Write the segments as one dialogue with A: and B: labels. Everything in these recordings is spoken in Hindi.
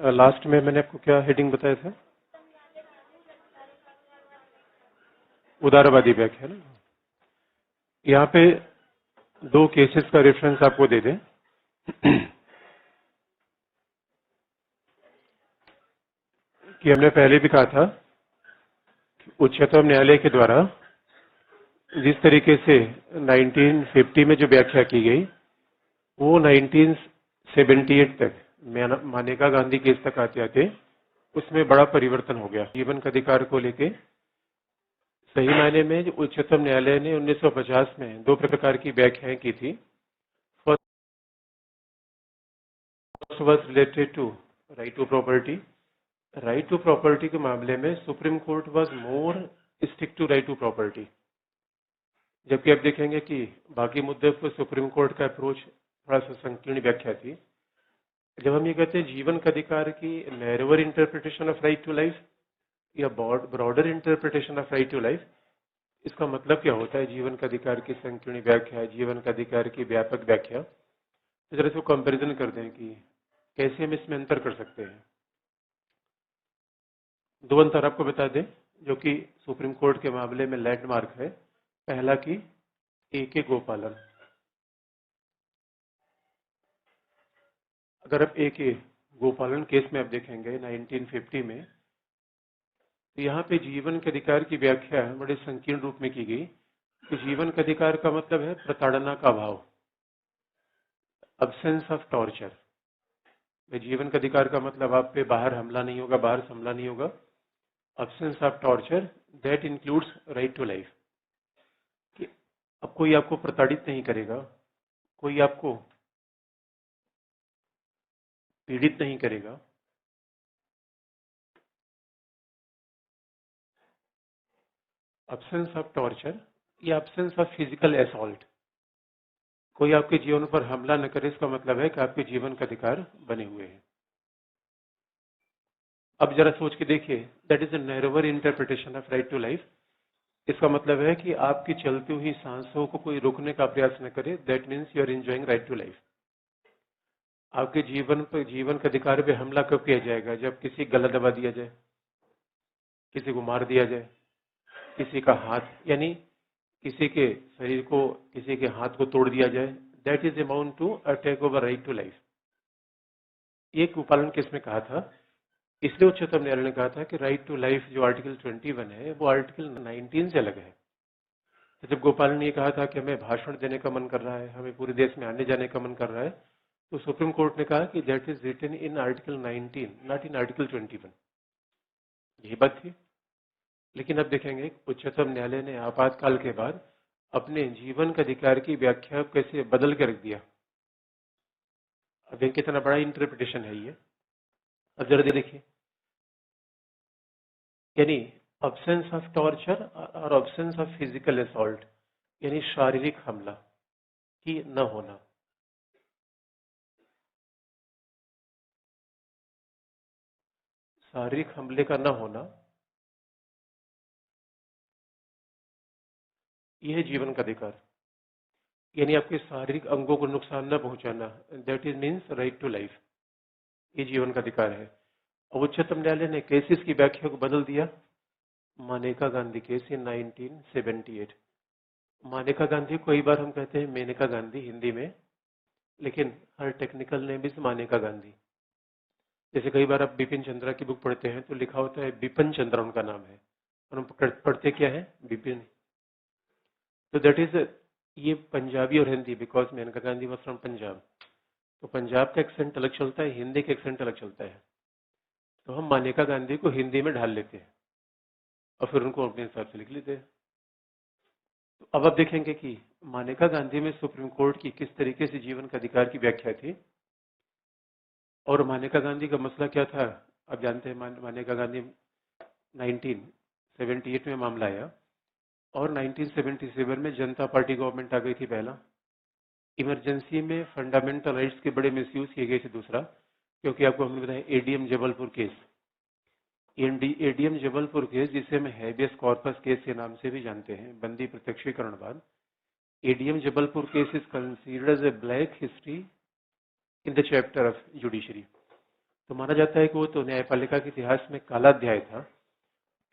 A: लास्ट में मैंने आपको क्या हेडिंग बताया था? उदारवादी व्याख्या ना। यहाँ पे दो केसेस का रेफरेंस आपको दे दें। कि हमने पहले भी कहा था उच्चतम न्यायालय के द्वारा जिस तरीके से 1950 में जो व्याख्या की गई वो 1978 तक मानेका गांधी केस तक आते आते उसमें बड़ा परिवर्तन हो गया। जीवन का अधिकार को लेके सही मायने में जो उच्चतम न्यायालय ने 1950 में दो प्रकार की व्याख्याएं की थी। First was related to right to property. Right to property के मामले में supreme court was more stick to right to property, जबकि आप देखेंगे कि बाकी मुद्दे पर सुप्रीम कोर्ट का अप्रोच थोड़ा सा संकीर्ण व्याख्या थी। जब हम ये कहते हैं जीवन का अधिकार की narrower interpretation of right to life या broader interpretation of right to life, इसका मतलब क्या होता है? जीवन का अधिकार की संकीर्ण व्याख्या, जीवन का अधिकार की व्यापक व्याख्या। तो जरा इसको कंपैरिजन कर दें कि कैसे हम इसमें अंतर कर सकते हैं। दो अंतर आपको बता दें जो कि सुप्रीम कोर्ट के मामले में लैंडमार्क है। पहला कि एक गोपालन। अगर आप एक गोपालन केस में आप देखेंगे 1950 में, तो यहाँ पे जीवन के अधिकार की व्याख्या बड़े संकीर्ण रूप में की गई कि जीवन के अधिकार का मतलब है प्रताड़ना का अभाव, अब्सेंस ऑफ टॉर्चर। जीवन का अधिकार का मतलब आप पे बाहर हमला नहीं होगा, बाहर से हमला नहीं होगा। Absence of torture that includes right to life. कि अब कोई आपको प्रताड़ित नहीं करेगा, कोई आपको पीड़ित नहीं करेगा, अब्सेंस ऑफ टॉर्चर या अब्सेंस ऑफ फिजिकल असॉल्ट, कोई आपके जीवन पर हमला न करे, इसका मतलब है कि आपके जीवन का अधिकार बने हुए हैं। अब जरा सोच के देखिए, that is a narrower interpretation of right to life. इसका मतलब है कि आपकी चलती हुई सांसों को कोई रोकने का प्रयास न करे, that means you are enjoying right to life. आपके जीवन पर, जीवन के अधिकार पे हमला कब किया जाएगा? जब किसी गला दबा दिया जाए, किसी को मार दिया जाए, किसी का हाथ यानी किसी के शरीर को, किसी के हाथ को तोड़ दिया जाए, that is amount to attack over right to life. एक गोपालन केस में कहा था, इसलिए उच्चतम न्यायालय ने कहा था कि राइट टू लाइफ जो आर्टिकल 21 है वो आर्टिकल 19 से अलग है। तो जब गोपालन ने कहा था कि हमें भाषण देने का मन कर रहा है, हमें पूरे देश में आने जाने का मन कर रहा है, तो सुप्रीम कोर्ट ने कहा कि that is written in article 19 not in article 21। यही बात थी। लेकिन अब देखेंगे उच्चतम न्यायालय ने आपातकाल के बाद अपने जीवन के अधिकार की व्याख्या कैसे बदल के रख दिया। अब ये कितना बड़ा इंटरप्रिटेशन है ये। अब जरा देखिए, यानी अब्सेंस ऑफ टॉर्चर और अब्सेंस ऑफ फिजिकल असॉल्ट, यानी शारीरिक हमला की न होना। शारीरिक हमले का न होना, यह है जीवन का अधिकार। यानी आपके शारीरिक अंगों को नुकसान न पहुंचाना, that is means right to life. ये जीवन का अधिकार है। और उच्चतम न्यायालय ने केसेस की व्याख्या को बदल दिया। मानेका गांधी केस इन 1978। मानेका गांधी को कई बार हम कहते हैं मेनका गांधी हिंदी में, लेकिन हर टेक्निकल नेम इज मानेका गांधी। जैसे कई बार आप बिपिन चंद्रा की बुक पढ़ते हैं तो लिखा होता है बिपिन चंद्रा उनका नाम है, और हम पढ़ते क्या है? बिपिन। तो दैट इज, ये पंजाबी और Hindi, because Maneka Gandhi was from Punjab, तो पंजाब का एक्सेंट अलग चलता है, हिंदी का एक्सेंट अलग चलता है। तो हम मानेका गांधी को हिंदी में ढाल लेते हैं और फिर उनको अपने हिसाब से लिख लेते हैं। तो अब आप देखेंगे कि मानेका गांधी में सुप्रीम कोर्ट की किस तरीके से जीवन का अधिकार की व्याख्या थी। और मानेका गांधी का मसला क्या था? आप जानते हैं मानेका गांधी 1978 में मामला आया और 1977 में जनता पार्टी गवर्नमेंट आ गई थी। पहला इमरजेंसी में फंडामेंटल राइट्स के बड़े मिसयूज किए गए थे। दूसरा, क्योंकि आपको हमने बताया ADM Jabalpur case, ADM Jabalpur case जिसे हम हैबियस कॉर्पस केस के नाम से भी जानते हैं, बंदी प्रत्यक्षीकरणवाद। ADM Jabalpur case is considered as a black history in the chapter of judiciary. तो माना जाता है कि वो तो न्यायपालिका के इतिहास में काला अध्याय था,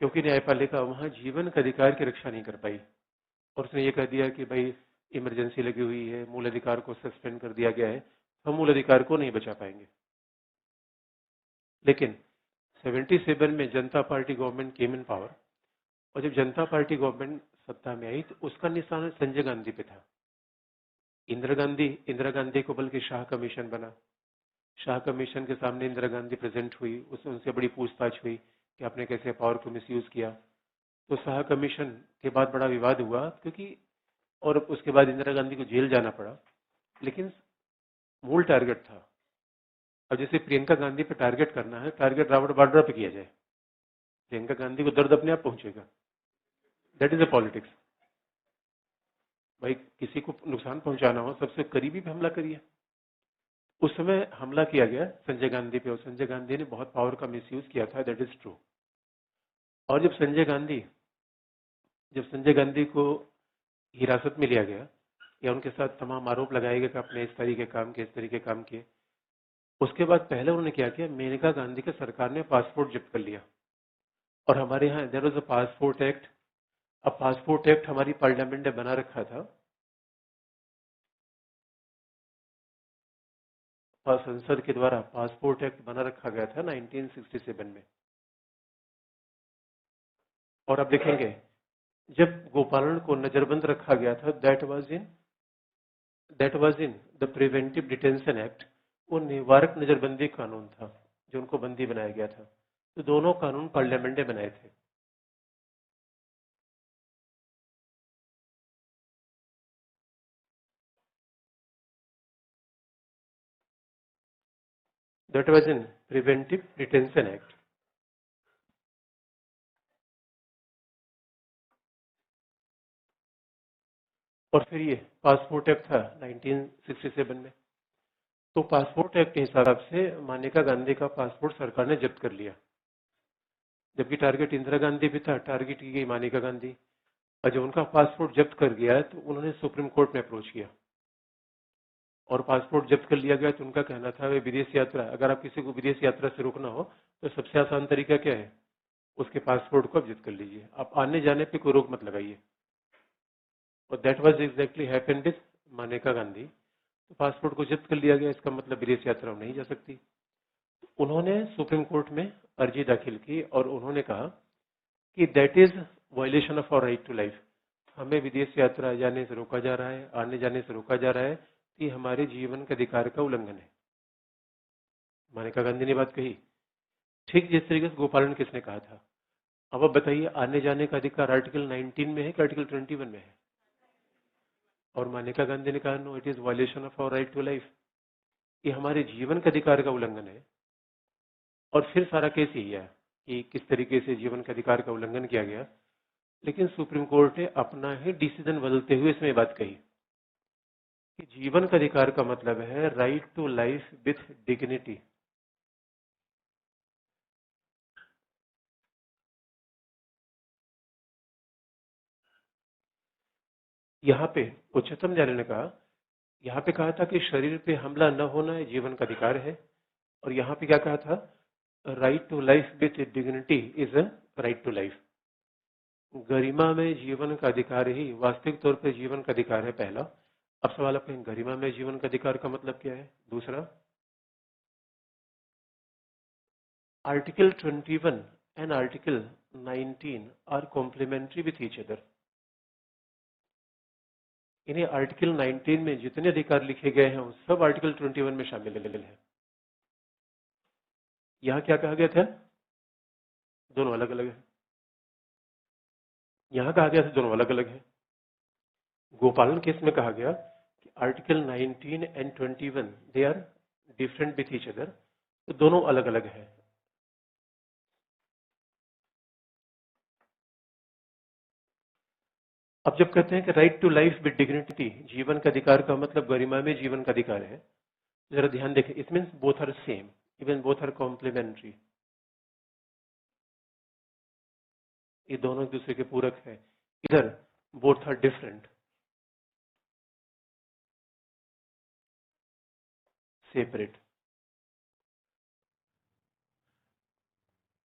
A: क्योंकि न्यायपालिका वहां जीवन का अधिकार की रक्षा नहीं कर पाई और उसने ये कह दिया कि भाई इमरजेंसी लगी हुई है, मूल अधिकार को सस्पेंड कर दिया गया है, हम मूल अधिकार को नहीं बचा पाएंगे। लेकिन 77 में जनता पार्टी गवर्नमेंट केम इन पावर, और जब जनता पार्टी गवर्नमेंट सत्ता में आई तो उसका निशान संजय गांधी पे था। इंदिरा गांधी को बल्कि शाह कमीशन बना, शाह कमीशन के सामने इंदिरा गांधी प्रेजेंट हुई, उनसे बड़ी पूछताछ हुई कि आपने कैसे पावर को मिसयूज किया। तो शाह कमीशन के बाद बड़ा विवाद हुआ, क्योंकि और उसके बाद इंदिरा गांधी को जेल जाना पड़ा, लेकिन मूल टारगेट था। अब जैसे प्रियंका गांधी पे टारगेट करना है, टारगेट रॉबर्ट वाड्रा पे किया जाए, प्रियंका गांधी को दर्द अपने आप पहुंचेगा। That is a politics. भाई किसी को नुकसान पहुंचाना हो, सबसे करीबी पे हमला करिए। उस समय हमला किया गया संजय गांधी पे, और संजय गांधी ने बहुत पावर का मिसयूज किया था, दैट इज ट्रू। और जब संजय गांधी को हिरासत में लिया गया या उनके साथ तमाम आरोप लगाए गए कि आपने इस तरीके काम किए, इस तरीके काम किए, उसके बाद पहले उन्होंने क्या किया, मेनका गांधी के सरकार ने पासपोर्ट जब्त कर लिया। और हमारे यहाँ there was a passport act. अब पासपोर्ट एक्ट हमारी पार्लियामेंट ने बना रखा था, और संसद के द्वारा पासपोर्ट एक्ट बना रखा गया था 1967 में। और अब देखेंगे जब गोपालन को नजरबंद रखा गया था, that was in the preventive detention act. वो निवारक नजरबंदी कानून था जो उनको बंदी बनाया गया था। तो दोनों कानून पार्लियामेंट ने बनाए थे। That was in preventive detention act. और फिर ये पासपोर्ट एक्ट था 1967 में। तो पासपोर्ट एक्ट के हिसाब से मानेका गांधी का पासपोर्ट सरकार ने जब्त कर लिया, जबकि टारगेट इंदिरा गांधी भी था, टारगेट की गई मानेका गांधी। और जब उनका पासपोर्ट जब्त कर गया तो उन्होंने सुप्रीम कोर्ट में अप्रोच किया, और पासपोर्ट जब्त कर लिया गया तो उनका कहना था वे विदेश यात्रा, अगर आप किसी को विदेश यात्रा से रोकना हो तो सबसे आसान तरीका क्या है, उसके पासपोर्ट को आप जब्त कर लीजिए, आप आने जाने पे कोई रोक मत लगाइए। और that was exactly happened with मानेका गांधी। तो पासपोर्ट को जब्त कर लिया गया, इसका मतलब विदेश यात्रा नहीं जा सकती। उन्होंने सुप्रीम कोर्ट में अर्जी दाखिल की और उन्होंने कहा कि that is violation of our right to life. हमें विदेश यात्रा जाने से रोका जा रहा है, आने जाने से रोका जा रहा है, ये हमारे जीवन के अधिकार का उल्लंघन है। मानेका गांधी ने बात कही, ठीक जिस तरीके से गोपालन किसने कहा था। अब आप बताइए, आने जाने का अधिकार आर्टिकल 19 में है कि आर्टिकल 21 में है? और मानेका गांधी ने कहा no, it is violation of our right to life, ये हमारे जीवन के अधिकार का उल्लंघन है। और फिर सारा केस यही है कि किस तरीके से जीवन के अधिकार का उल्लंघन किया गया। लेकिन सुप्रीम कोर्ट ने अपना ही डिसीजन बदलते हुए इसमें बात कही कि जीवन का अधिकार का मतलब है right to life with dignity. यहाँ पे उच्चतम न्यायालय ने कहा, यहाँ पे कहा था कि शरीर पे हमला न होना है जीवन का अधिकार है, और यहाँ पे क्या कहा था, right to life with dignity is a right to life. गरिमा में जीवन का अधिकार ही वास्तविक तौर पे जीवन का अधिकार है, पहला। अब सवाल आप कहें गरिमा में जीवन का अधिकार का मतलब क्या है? दूसरा, article 21 and article 19 are complementary with each other. इन्हें आर्टिकल 19 में जितने अधिकार लिखे गए हैं वो सब आर्टिकल 21 में शामिल है। यहाँ क्या कहा गया था? दोनों अलग अलग है। यहाँ कहा गया था दोनों अलग अलग है। गोपालन केस में कहा गया कि article 19 and 21 they are different with each other, तो दोनों अलग अलग है। अब जब कहते हैं कि right to life with dignity, जीवन का अधिकार का मतलब गरिमा में जीवन का अधिकार है, जरा ध्यान देखें, it means both are same, even both are complementary. ये दोनों एक दूसरे के पूरक है। इधर बोथ आर डिफरेंट, सेपरेट।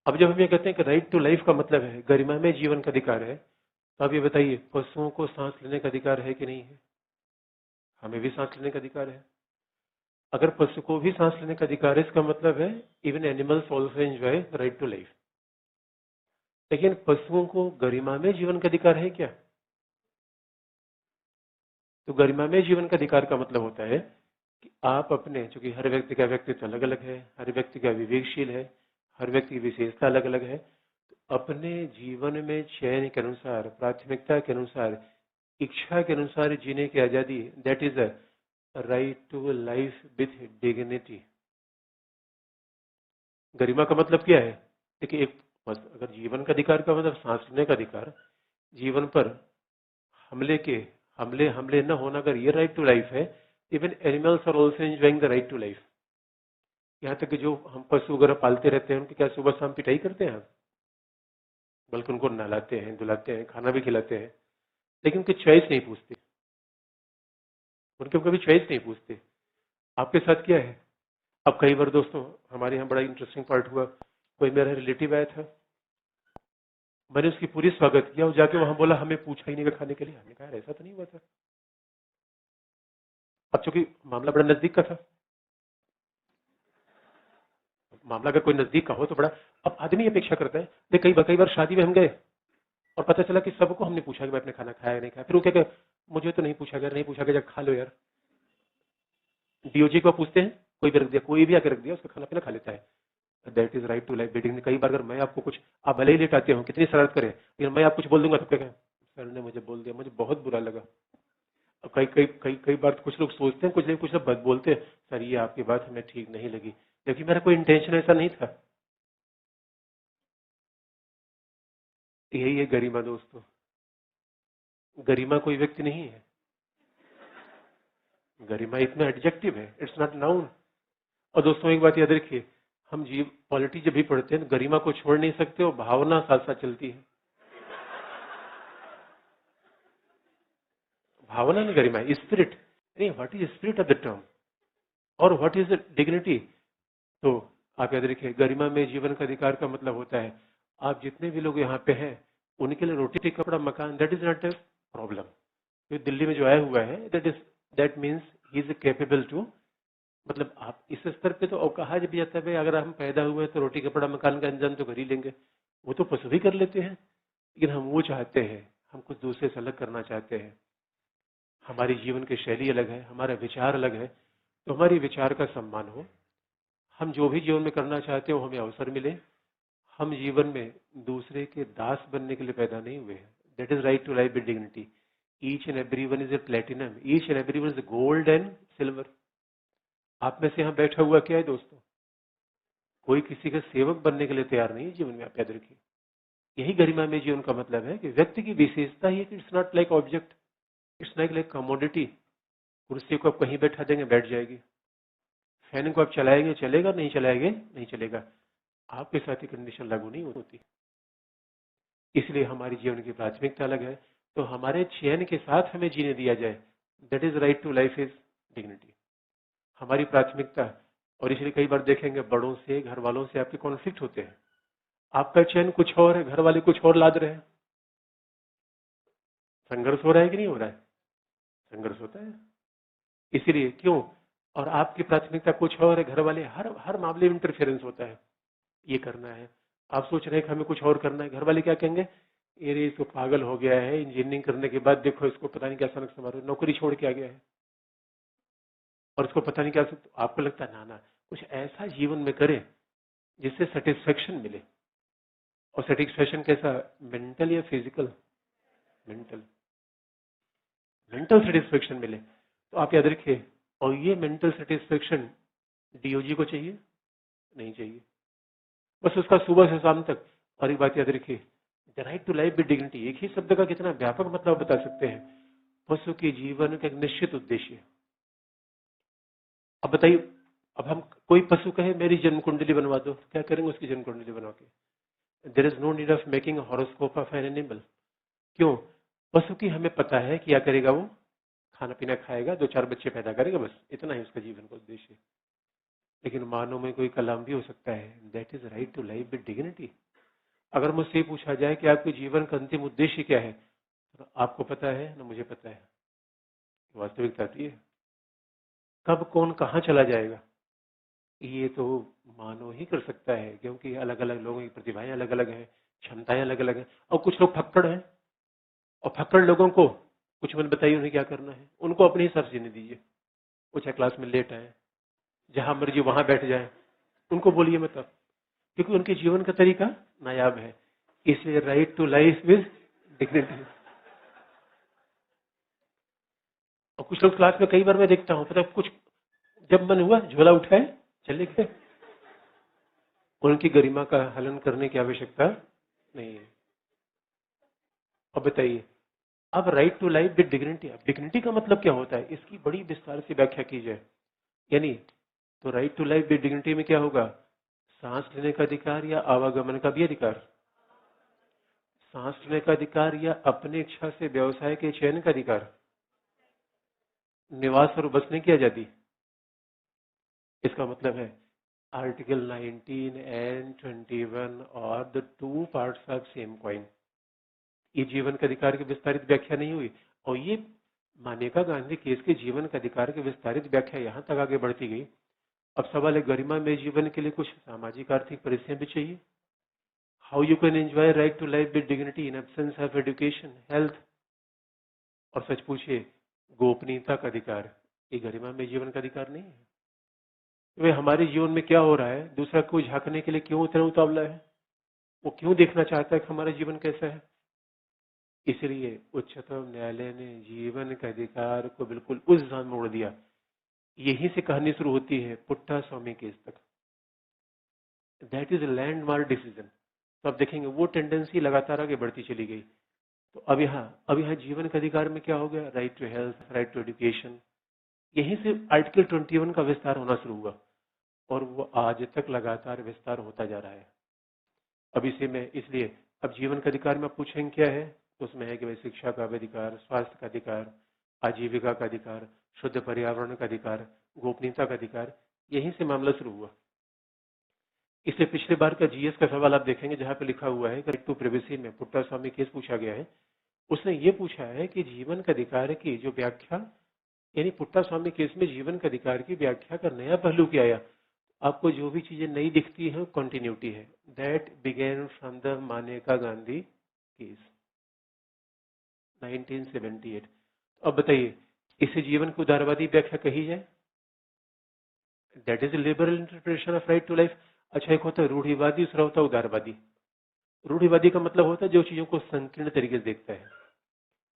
A: अब जब हम ये कहते हैं कि राइट टू लाइफ का मतलब है गरिमा में जीवन का अधिकार है, तो आप ये बताइए पशुओं को सांस लेने का अधिकार है कि नहीं है? हमें भी सांस लेने का अधिकार है। अगर पशु को भी सांस लेने का अधिकार है, इसका मतलब है even animals also enjoy the right to life. लेकिन पशुओं को गरिमा में जीवन का अधिकार है क्या? तो गरिमा में जीवन का अधिकार का मतलब होता है कि आप अपने, चूंकि हर व्यक्ति का व्यक्तित्व अलग अलग है, हर व्यक्ति का विवेकशील है, हर व्यक्ति की विशेषता अलग अलग है, तो अपने जीवन में चयन के अनुसार, प्राथमिकता के अनुसार, इच्छा के अनुसार जीने की आजादी, that is a right to life with dignity. गरिमा का मतलब क्या है? देखिए, एक अगर जीवन का अधिकार का मतलब सांस लेने का अधिकार, जीवन पर हमले के हमले हमले न होना, अगर ये राइट टू लाइफ है, even animals are also enjoying the right to life. यहाँ तक कि जो हम पशु वगैरह पालते रहते हैं, उनकी क्या सुबह शाम पिटाई करते हैं हम? बल्कि उनको नहलाते हैं, धुलाते हैं, खाना भी खिलाते हैं, लेकिन उनकी चॉइस नहीं पूछते, उनके कभी चॉइस नहीं पूछते। आपके साथ क्या है? अब कई बार दोस्तों, हमारे यहाँ बड़ा इंटरेस्टिंग पार्ट हुआ, कोई मेरा रिलेटिव आया था, मैंने उसकी पूरी स्वागत किया, और जाके वहां बोला हमें पूछा ही नहीं खाने के लिए। हमने कहा ऐसा तो नहीं हुआ था। अब चूंकि मामला बड़ा नजदीक का था, मामला अगर कोई नजदीक का हो तो बड़ा, अब आदमी अपेक्षा करता है। देख, कई बार शादी में हम गए और पता चला कि सबको हमने पूछा कि मैं अपने खाना खाया नहीं खाया, फिर वो क्या कहे, मुझे तो नहीं पूछा गया, नहीं पूछा गया, खा लो यार। डीओजी को पूछते हैं, कोई भी रख दिया, कोई भी आके रख दिया, उसका खाना पीना खा लेता है। That is right to life building. कई बार अगर मैं आपको कुछ, आप भले ही लेट आते हो, कितनी शरारत करें, लेकिन मैं आप कुछ बोल दूंगा तो क्या कहें, सर ने मुझे बोल दिया, मुझे बहुत बुरा लगा। अब कई बार कुछ लोग सोचते हैं, कुछ लोग बद बोलते हैं, सर ये आपकी बात हमें ठीक नहीं लगी, लेकिन मेरा कोई इंटेंशन ऐसा नहीं था। यही है गरिमा दोस्तों। गरिमा कोई व्यक्ति नहीं है, गरिमा इतना एडजेक्टिव है, इट्स नॉट नाउन। और दोस्तों एक बात याद रखिए, हम जीव पॉलिटी जब भी पढ़ते हैं, गरिमा को छोड़ नहीं सकते, और भावना साथ साथ चलती है। भावना में गरिमा है, स्पिरिट नहीं। What is spirit of the term, और व्हाट इज डिग्निटी? तो आप याद रखिए, गरिमा में जीवन का अधिकार का मतलब होता है, आप जितने भी लोग यहाँ पे हैं, उनके लिए रोटी कपड़ा मकान, that is not a problem. तो दिल्ली में जो आया हुआ है, that means he is capable to, मतलब आप इस स्तर पे तो कहा भी जाता है, अगर हम पैदा हुए तो रोटी कपड़ा मकान का इंतजाम तो कर ही लेंगे, वो तो पशु भी कर लेते हैं। लेकिन हम वो चाहते हैं, हम कुछ दूसरे से अलग करना चाहते हैं। हमारी जीवन की शैली अलग है, हमारा विचार अलग है, तो हमारी विचार का सम्मान हो। हम जो भी जीवन में करना चाहते हो, हमें अवसर मिले। हम जीवन में दूसरे के दास बनने के लिए पैदा नहीं हुए हैं। That is right to life with dignity. Each and every one is a platinum, each and every one is gold and silver. आप में से यहाँ बैठा हुआ क्या है दोस्तों? कोई किसी का सेवक बनने के लिए तैयार नहीं है जीवन में, आप याद रखिए। यही गरिमा में जीवन का मतलब है कि व्यक्ति की विशेषता ही है कि it's not like object, it's not like commodity. कुर्सी को आप कहीं बैठा देंगे, बैठ जाएगी। फैन को आप चलाएंगे, चलेगा, नहीं चलाएंगे, नहीं चलेगा। आपके साथ ही कंडीशन लागू नहीं होती। इसलिए हमारी जीवन की प्राथमिकता अलग है, तो हमारे चयन के साथ हमें जीने दिया जाए, that is right to life is dignity, हमारी प्राथमिकता। और इसलिए कई बार देखेंगे बड़ों से, घर वालों से आपके कॉन्फ्लिक्ट होते हैं। आपका चयन कुछ और है, घर वाले कुछ और लाद रहे हैं। संघर्ष हो रहा है कि नहीं हो रहा है? संघर्ष होता है। इसीलिए क्यों? और आपकी प्राथमिकता कुछ और है, घर वाले हर हर मामले में इंटरफेरेंस होता है, ये करना है। आप सोच रहे हैं कि हमें कुछ और करना है, घर वाले क्या कहेंगे, ये इसको पागल हो गया है, इंजीनियरिंग करने के बाद देखो इसको पता नहीं क्या सनक समारोह, नौकरी छोड़ के आ गया है, और इसको पता नहीं क्या। तो आपको लगता है ना ना, कुछ ऐसा जीवन में करें जिससे सेटिस्फेक्शन मिले। और सेटिस्फेक्शन कैसा, मेंटल या फिजिकल? मेंटल, मेंटल सेटिस्फेक्शन मिले। तो आप याद रखिए, और ये मेंटल सेटिस्फेक्शन डीओजी को चाहिए? नहीं चाहिए, बस उसका सुबह से शाम तक। और एक बात याद रखिए, the right to life with dignity, एक ही शब्द का कितना व्यापक मतलब बता सकते हैं। पशु के जीवन का एक निश्चित उद्देश्य। अब बताइए, अब हम, कोई पशु कहे मेरी जन्म कुंडली बनवा दो, तो क्या करेंगे उसकी जन्म कुंडली बनवा के? There is no need of making horoscope of an animal. क्यों? पशु की हमें पता है क्या करेगा वो, खाना पीना खाएगा, दो चार बच्चे पैदा करेगा, बस इतना ही उसका जीवन का उद्देश्य। लेकिन मानव में कोई कलाम भी हो सकता है। That is right to life with dignity. अगर मुझसे पूछा जाए कि आपके जीवन का अंतिम उद्देश्य क्या है, तो आपको पता है ना मुझे पता है। वास्तविकता थी है, कब कौन कहाँ चला जाएगा ये तो मानव ही कर सकता है, क्योंकि अलग अलग लोगों की प्रतिभाएं अलग अलग हैं, क्षमताएं अलग अलग हैं। और कुछ लोग फक्कड़ हैं, और फक्कड़ लोगों को कुछ मत बताइए उन्हें क्या करना है, उनको अपने हिसाब से जीने दीजिए। वो चाहे क्लास में लेट आए, जहां मर्जी वहां बैठ जाए, उनको बोलिए मत आप, क्योंकि उनके जीवन का तरीका नायाब है। इसलिए right to life with dignity. और कुछ लोग क्लास में कई बार मैं देखता हूँ, पता है, कुछ जब मन हुआ झोला उठाए चले गए, उनकी गरिमा का हनन करने की आवश्यकता नहीं है। अब बताइए, अब right to life with dignity, अब डिग्निटी का मतलब क्या होता है, इसकी बड़ी विस्तार से व्याख्या की जाए। यानी तो right to life with dignity में क्या होगा, सांस लेने का अधिकार या आवागमन का भी अधिकार, सांस लेने का अधिकार या अपनी इच्छा से व्यवसाय के चयन का अधिकार, निवास और बसने की आजादी। इसका मतलब है आर्टिकल 19 एंड 21 और the two parts of same coin. ये जीवन के अधिकार की विस्तारित व्याख्या नहीं हुई, और ये मानेका गांधी केस के जीवन के अधिकार की विस्तारित व्याख्या यहां तक आगे बढ़ती गई। अब सवाल है, गरिमा में जीवन के लिए कुछ सामाजिक आर्थिक परिस्थितियां भी चाहिए। How you can enjoy right to life with dignity in absence of education health. और सच पूछिए, गोपनीयता का अधिकार, ये गरिमा में जीवन का अधिकार नहीं है। वे हमारे जीवन में क्या हो रहा है, दूसरा कोई झांकने के लिए क्यों इतना उतावला है, वो क्यों देखना चाहता है कि हमारा जीवन कैसा है। इसलिए उच्चतम न्यायालय ने जीवन के अधिकार को बिल्कुल उस दिशा में मोड़ दिया। यहीं से कहानी शुरू होती है पुट्टा स्वामी केस तक। That is a landmark decision. तो आप देखेंगे वो टेंडेंसी लगातार आगे बढ़ती चली गई। तो अब यहाँ जीवन के अधिकार में क्या हो गया, right to health, right to education. यहीं से आर्टिकल 21 का विस्तार होना शुरू हुआ, और वो आज तक लगातार विस्तार होता जा रहा है। अब इसे में इसलिए अब जीवन का अधिकार में आप पूछेंगे क्या है, तो उसमें है कि भाई शिक्षा का अधिकार, स्वास्थ्य का अधिकार, आजीविका का अधिकार, शुद्ध पर्यावरण का अधिकार, गोपनीयता का अधिकार। यहीं से मामला शुरू हुआ। इसलिए पिछले बार का जीएस का सवाल आप देखेंगे, जहां पे लिखा हुआ है राइट टू प्राइवेसी में पुट्टा स्वामी केस पूछा गया है। उसने ये पूछा है कि जीवन का अधिकार की जो व्याख्या, यानी पुट्टा स्वामी केस में जीवन का अधिकार की व्याख्या का नया पहलू क्या आया। आपको जो भी चीजें नई दिखती हैं कंटिन्यूटी है। दैट बिगेन फ्रॉम द मानेका गांधी केस 1978। अब बताइए, इसे जीवन की उदारवादी व्याख्या कही जाए, that is liberal interpretation of right to life. अच्छा, एक होता है रूढ़िवादी, दूसरा होता है उदारवादी। रूढ़िवादी का मतलब होता है जो चीजों को संकीर्ण तरीके से देखता है।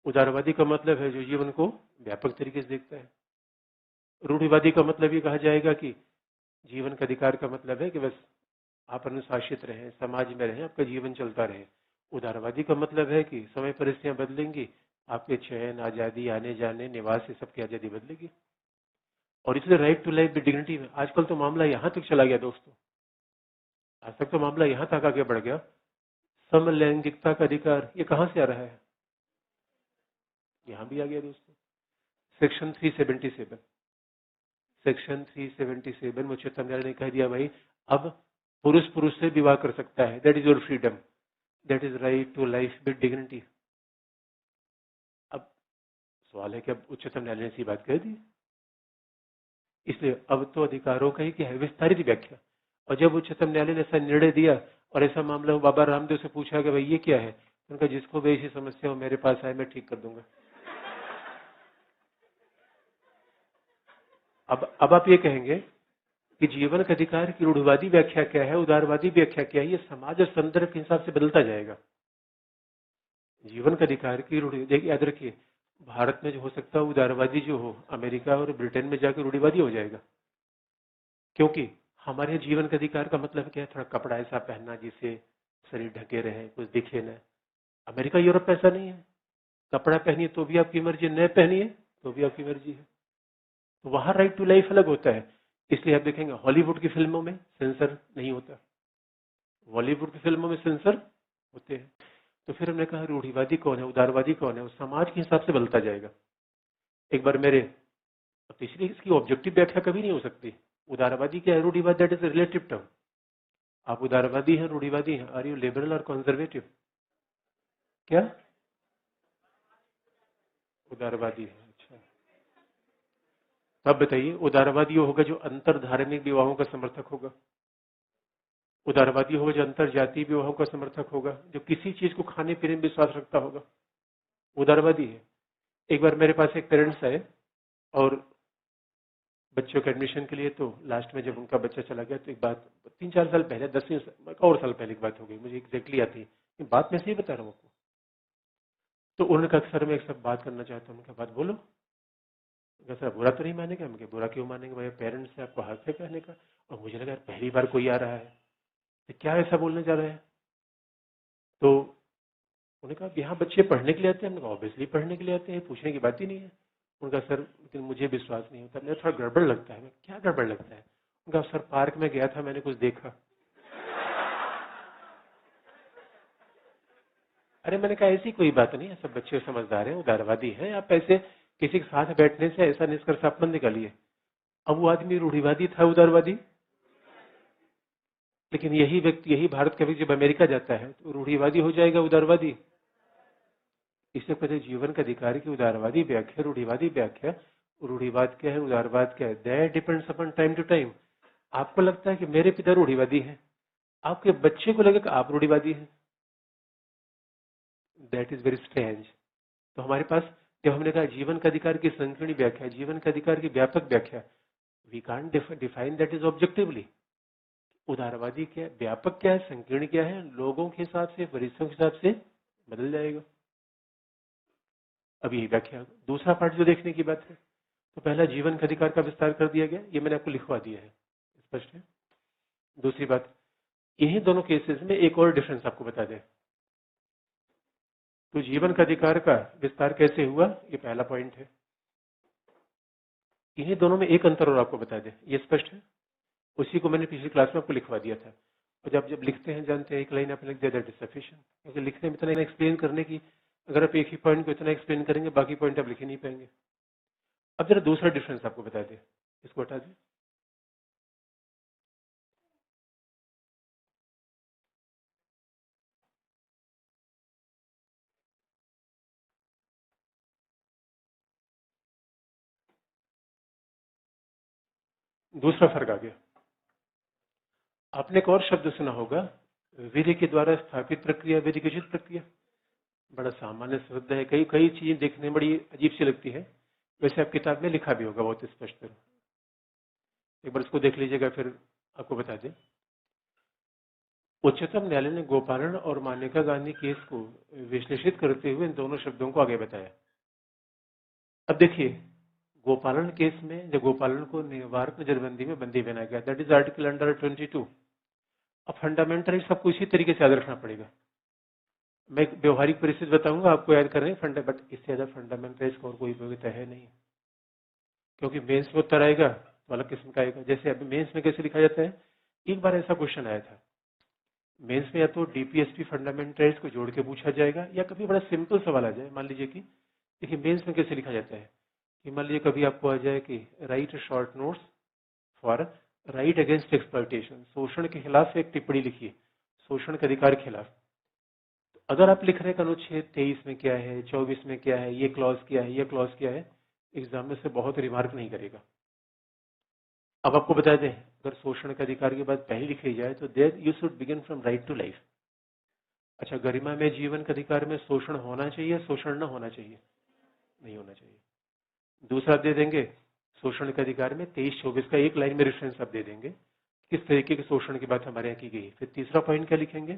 A: उदारवादी का मतलब है जो जीवन को व्यापक तरीके से देखता है। रूढ़िवादी का मतलब ये कहा जाएगा कि जीवन का अधिकार का मतलब है कि बस आप अनुशासित रहें, समाज में रहें, आपका जीवन चलता रहे। उदारवादी का मतलब है कि समय परिस्थितियां बदलेंगी, आपके चयन, आजादी, आने जाने, निवास, ये सबकी आजादी बदलेगी। और इसलिए right to life with dignity में आजकल तो मामला यहां तक चला गया दोस्तों, आज तक तो मामला यहां तक आगे बढ़ गया। समलैंगिकता का अधिकार ये कहां से आ रहा है, यहां भी आ गया दोस्तों। सेक्शन 377, सेक्शन 377 में उच्चतम न्यायालय ने कह दिया, भाई अब पुरुष पुरुष से विवाह कर सकता है, that is your freedom, that is right to life with dignity. अब सवाल है कि अब उच्चतम न्यायालय ने ऐसी बात कह दी, इसलिए अब तो अधिकारों का ही क्या है, विस्तारित व्याख्या। और जब उच्चतम न्यायालय ने ऐसा निर्णय दिया और ऐसा मामला हो, बाबा रामदेव से पूछा कि भाई ये क्या है, उनका जिसको भी ऐसी समस्या हो मेरे पास आए, मैं ठीक कर दूंगा। अब आप ये कहेंगे कि जीवन के अधिकार की रूढ़िवादी व्याख्या क्या है, उदारवादी व्याख्या क्या है, ये समाज और संदर्भ के हिसाब से बदलता जाएगा। जीवन के अधिकार की रूढ़ि, देखिए याद रखिए, भारत में जो हो सकता है उदारवादी जो हो, अमेरिका और ब्रिटेन में जाकर रूढ़िवादी हो जाएगा। क्योंकि हमारे जीवन के अधिकार का मतलब क्या है, थोड़ा कपड़ा ऐसा पहनना जिससे शरीर ढके रहे, कुछ दिखे न। अमेरिका यूरोप में ऐसा नहीं है, कपड़ा पहनिए तो भी आपकी मर्जी, न पहनिए तो भी आपकी मर्जी है। तो वहां राइट टू लाइफ अलग होता है। इसलिए आप देखेंगे हॉलीवुड की फिल्मों में सेंसर नहीं होता, बॉलीवुड की फिल्मों में सेंसर होते हैं। तो फिर हमने कहा रूढ़िवादी कौन है, उदारवादी कौन है, वो समाज के हिसाब से बदलता जाएगा। एक बार मेरे, तीसरी इसकी ऑब्जेक्टिव व्याख्या कभी नहीं हो सकती, उदारवादी क्या है? रूढ़िवाद, दैट इज रिलेटिव टर्म। आप उदारवादी हैं, रूढ़िवादी हैं, आर यू लिबरल और कंजर्वेटिव? क्या उदारवादी है? अच्छा, तब बताइए, उदारवादी होगा जो अंतर धार्मिक विवाहों का समर्थक होगा, उदारवादी होगा जो अंतर जातीय विवाहों का समर्थक होगा, जो किसी चीज को खाने पीने में विश्वास रखता होगा, उदारवादी है। एक बार मेरे पास एक पेरेंट्स आए और बच्चों के एडमिशन के लिए, तो लास्ट में जब उनका बच्चा चला गया तो एक बात 3-4 साल पहले, 10 और साल पहले की बात हो गई, मुझे एग्जैक्टली आती है बात, मैं सही बता रहा हूँ आपको। तो उन्होंने कहा सर मैं एक सब बात करना चाहता हूँ। उनका बात बोलो। सर बुरा तो नहीं मानेगा? मैं बुरा क्यों मानेंगे भैया, पेरेंट्स से आपको हक है कहने का। और मुझे लगा पहली बार कोई आ रहा है तो क्या ऐसा बोलने जा रहे हैं। तो उन्होंने कहा यहाँ बच्चे पढ़ने के लिए आते हैं। हमने कहा ऑब्वियसली पढ़ने के लिए आते हैं, पूछने की बात ही नहीं है। उनका सर लेकिन मुझे विश्वास नहीं होता, मुझे थोड़ा गड़बड़ लगता है। क्या गड़बड़ लगता है? उनका सर पार्क में गया था, मैंने कुछ देखा। अरे मैंने कहा ऐसी कोई बात नहीं है, सब बच्चे समझदार हैं, उदारवादी हैं। आप ऐसे किसी के साथ बैठने से ऐसा निष्कर्ष आप मत निकालिए। अब वो आदमी रूढ़िवादी था, उदारवादी। लेकिन यही व्यक्ति, यही भारत का व्यक्ति जब अमेरिका जाता है तो रूढ़िवादी हो जाएगा, उदारवादी। इससे पहले जीवन का अधिकार की उदारवादी व्याख्या, रूढ़िवादी व्याख्या। रूढ़िवाद क्या है, उदारवाद क्या है? That depends upon time to time. आपको लगता है कि मेरे पिता रूढ़िवादी हैं, आपके बच्चे को लगेगा आप रूढ़िवादी हैं। That is very strange. तो हमारे पास जब हमने कहा जीवन का अधिकार की संकीर्ण व्याख्या, जीवन का अधिकार की व्यापक व्याख्या, we can't define that is objectively. उदारवादी क्या है, व्यापक क्या है, संकीर्ण क्या है, लोगों के हिसाब से, परिस्थितियों के हिसाब से बदल जाएगा। अब ये व्याख्या दूसरा पार्ट जो देखने की बात है, तो पहला जीवन का अधिकार का विस्तार कर दिया गया, ये मैंने आपको लिखवा दिया है, स्पष्ट है। दूसरी बात, यही दोनों केसेस में एक और डिफरेंस आपको बता दें। तो जीवन का अधिकार का विस्तार कैसे हुआ, ये पहला पॉइंट है। इन्हीं दोनों में एक अंतर और आपको बता दें, ये स्पष्ट है। उसी को मैंने पिछली क्लास में आपको लिखवा दिया था। और जब जब लिखते हैं, जानते हैं, एक लाइन आपने लिख दिया, दैट इज सफिशिएंट। क्योंकि लिखने में इतना एक्सप्लेन करने की, अगर आप एक ही पॉइंट को इतना एक्सप्लेन करेंगे, बाकी पॉइंट आप लिख ही नहीं पाएंगे। अब जरा दूसरा डिफरेंस आपको बता दें, इसको हटा दें। दूसरा फर्क आ गया। आपने एक और शब्द सुना होगा, विधि के द्वारा स्थापित प्रक्रिया, विधि की उचित प्रक्रिया। बड़ा सामान्य शब्द है, कई कई चीजें देखने में बड़ी अजीब सी लगती है। वैसे आप किताब में लिखा भी होगा बहुत स्पष्ट। एक बार इसको देख लीजिएगा, फिर आपको बता दें। उच्चतम न्यायालय ने गोपालन और मानेका गांधी केस को विश्लेषित करते हुए इन दोनों शब्दों को आगे बताया। अब देखिए, गोपालन केस में जब गोपालन को निवारक नजरबंदी में बंदी बनाया गया, दैट इज आर्टिकल अंडर 22। अब फंडामेंटल राइट सबको इसी तरीके से याद रखना पड़ेगा। मैं एक व्यवहारिक परिस्थिति बताऊंगा, आपको याद करने फंडा, बट इससे ज्यादा फंडामेंटल राइट और कोई उपयोगिता है नहीं। क्योंकि मेंस में उत्तर आएगा तो अलग किस्म का आएगा। जैसे अभी मेंस में कैसे लिखा जाता है, एक बार ऐसा क्वेश्चन आया था मेंस में, या तो डीपीएसपी फंडामेंटल राइट्स को जोड़ के पूछा जाएगा, या कभी बड़ा सिंपल सवाल आ जाए। मान लीजिए कि देखिए मेंस में कैसे लिखा जाता है कि मान लीजिए कभी आपको आ जाए कि right short notes for right against exploitation, शोषण के खिलाफ एक टिप्पणी लिखिए, शोषण के अधिकार के खिलाफ। अगर आप लिख रहे हैं अनुच्छेद 23 में क्या है, 24 में क्या है, ये क्लॉज क्या है, ये क्लॉज क्या है, एग्जाम में से बहुत रिमार्क नहीं करेगा। अब आपको बता दें, अगर शोषण के अधिकार की बात पहले लिखी जाए तो there you should begin from right to life. अच्छा, गरिमा में जीवन के अधिकार में शोषण होना चाहिए, शोषण न होना चाहिए? नहीं होना चाहिए। दूसरा दे देंगे, शोषण के अधिकार में 23-24 का एक लाइन में रेफरेंस आप दे देंगे, किस तरीके के शोषण की बात हमारे यहाँ की गई। फिर तीसरा पॉइंट क्या लिखेंगे,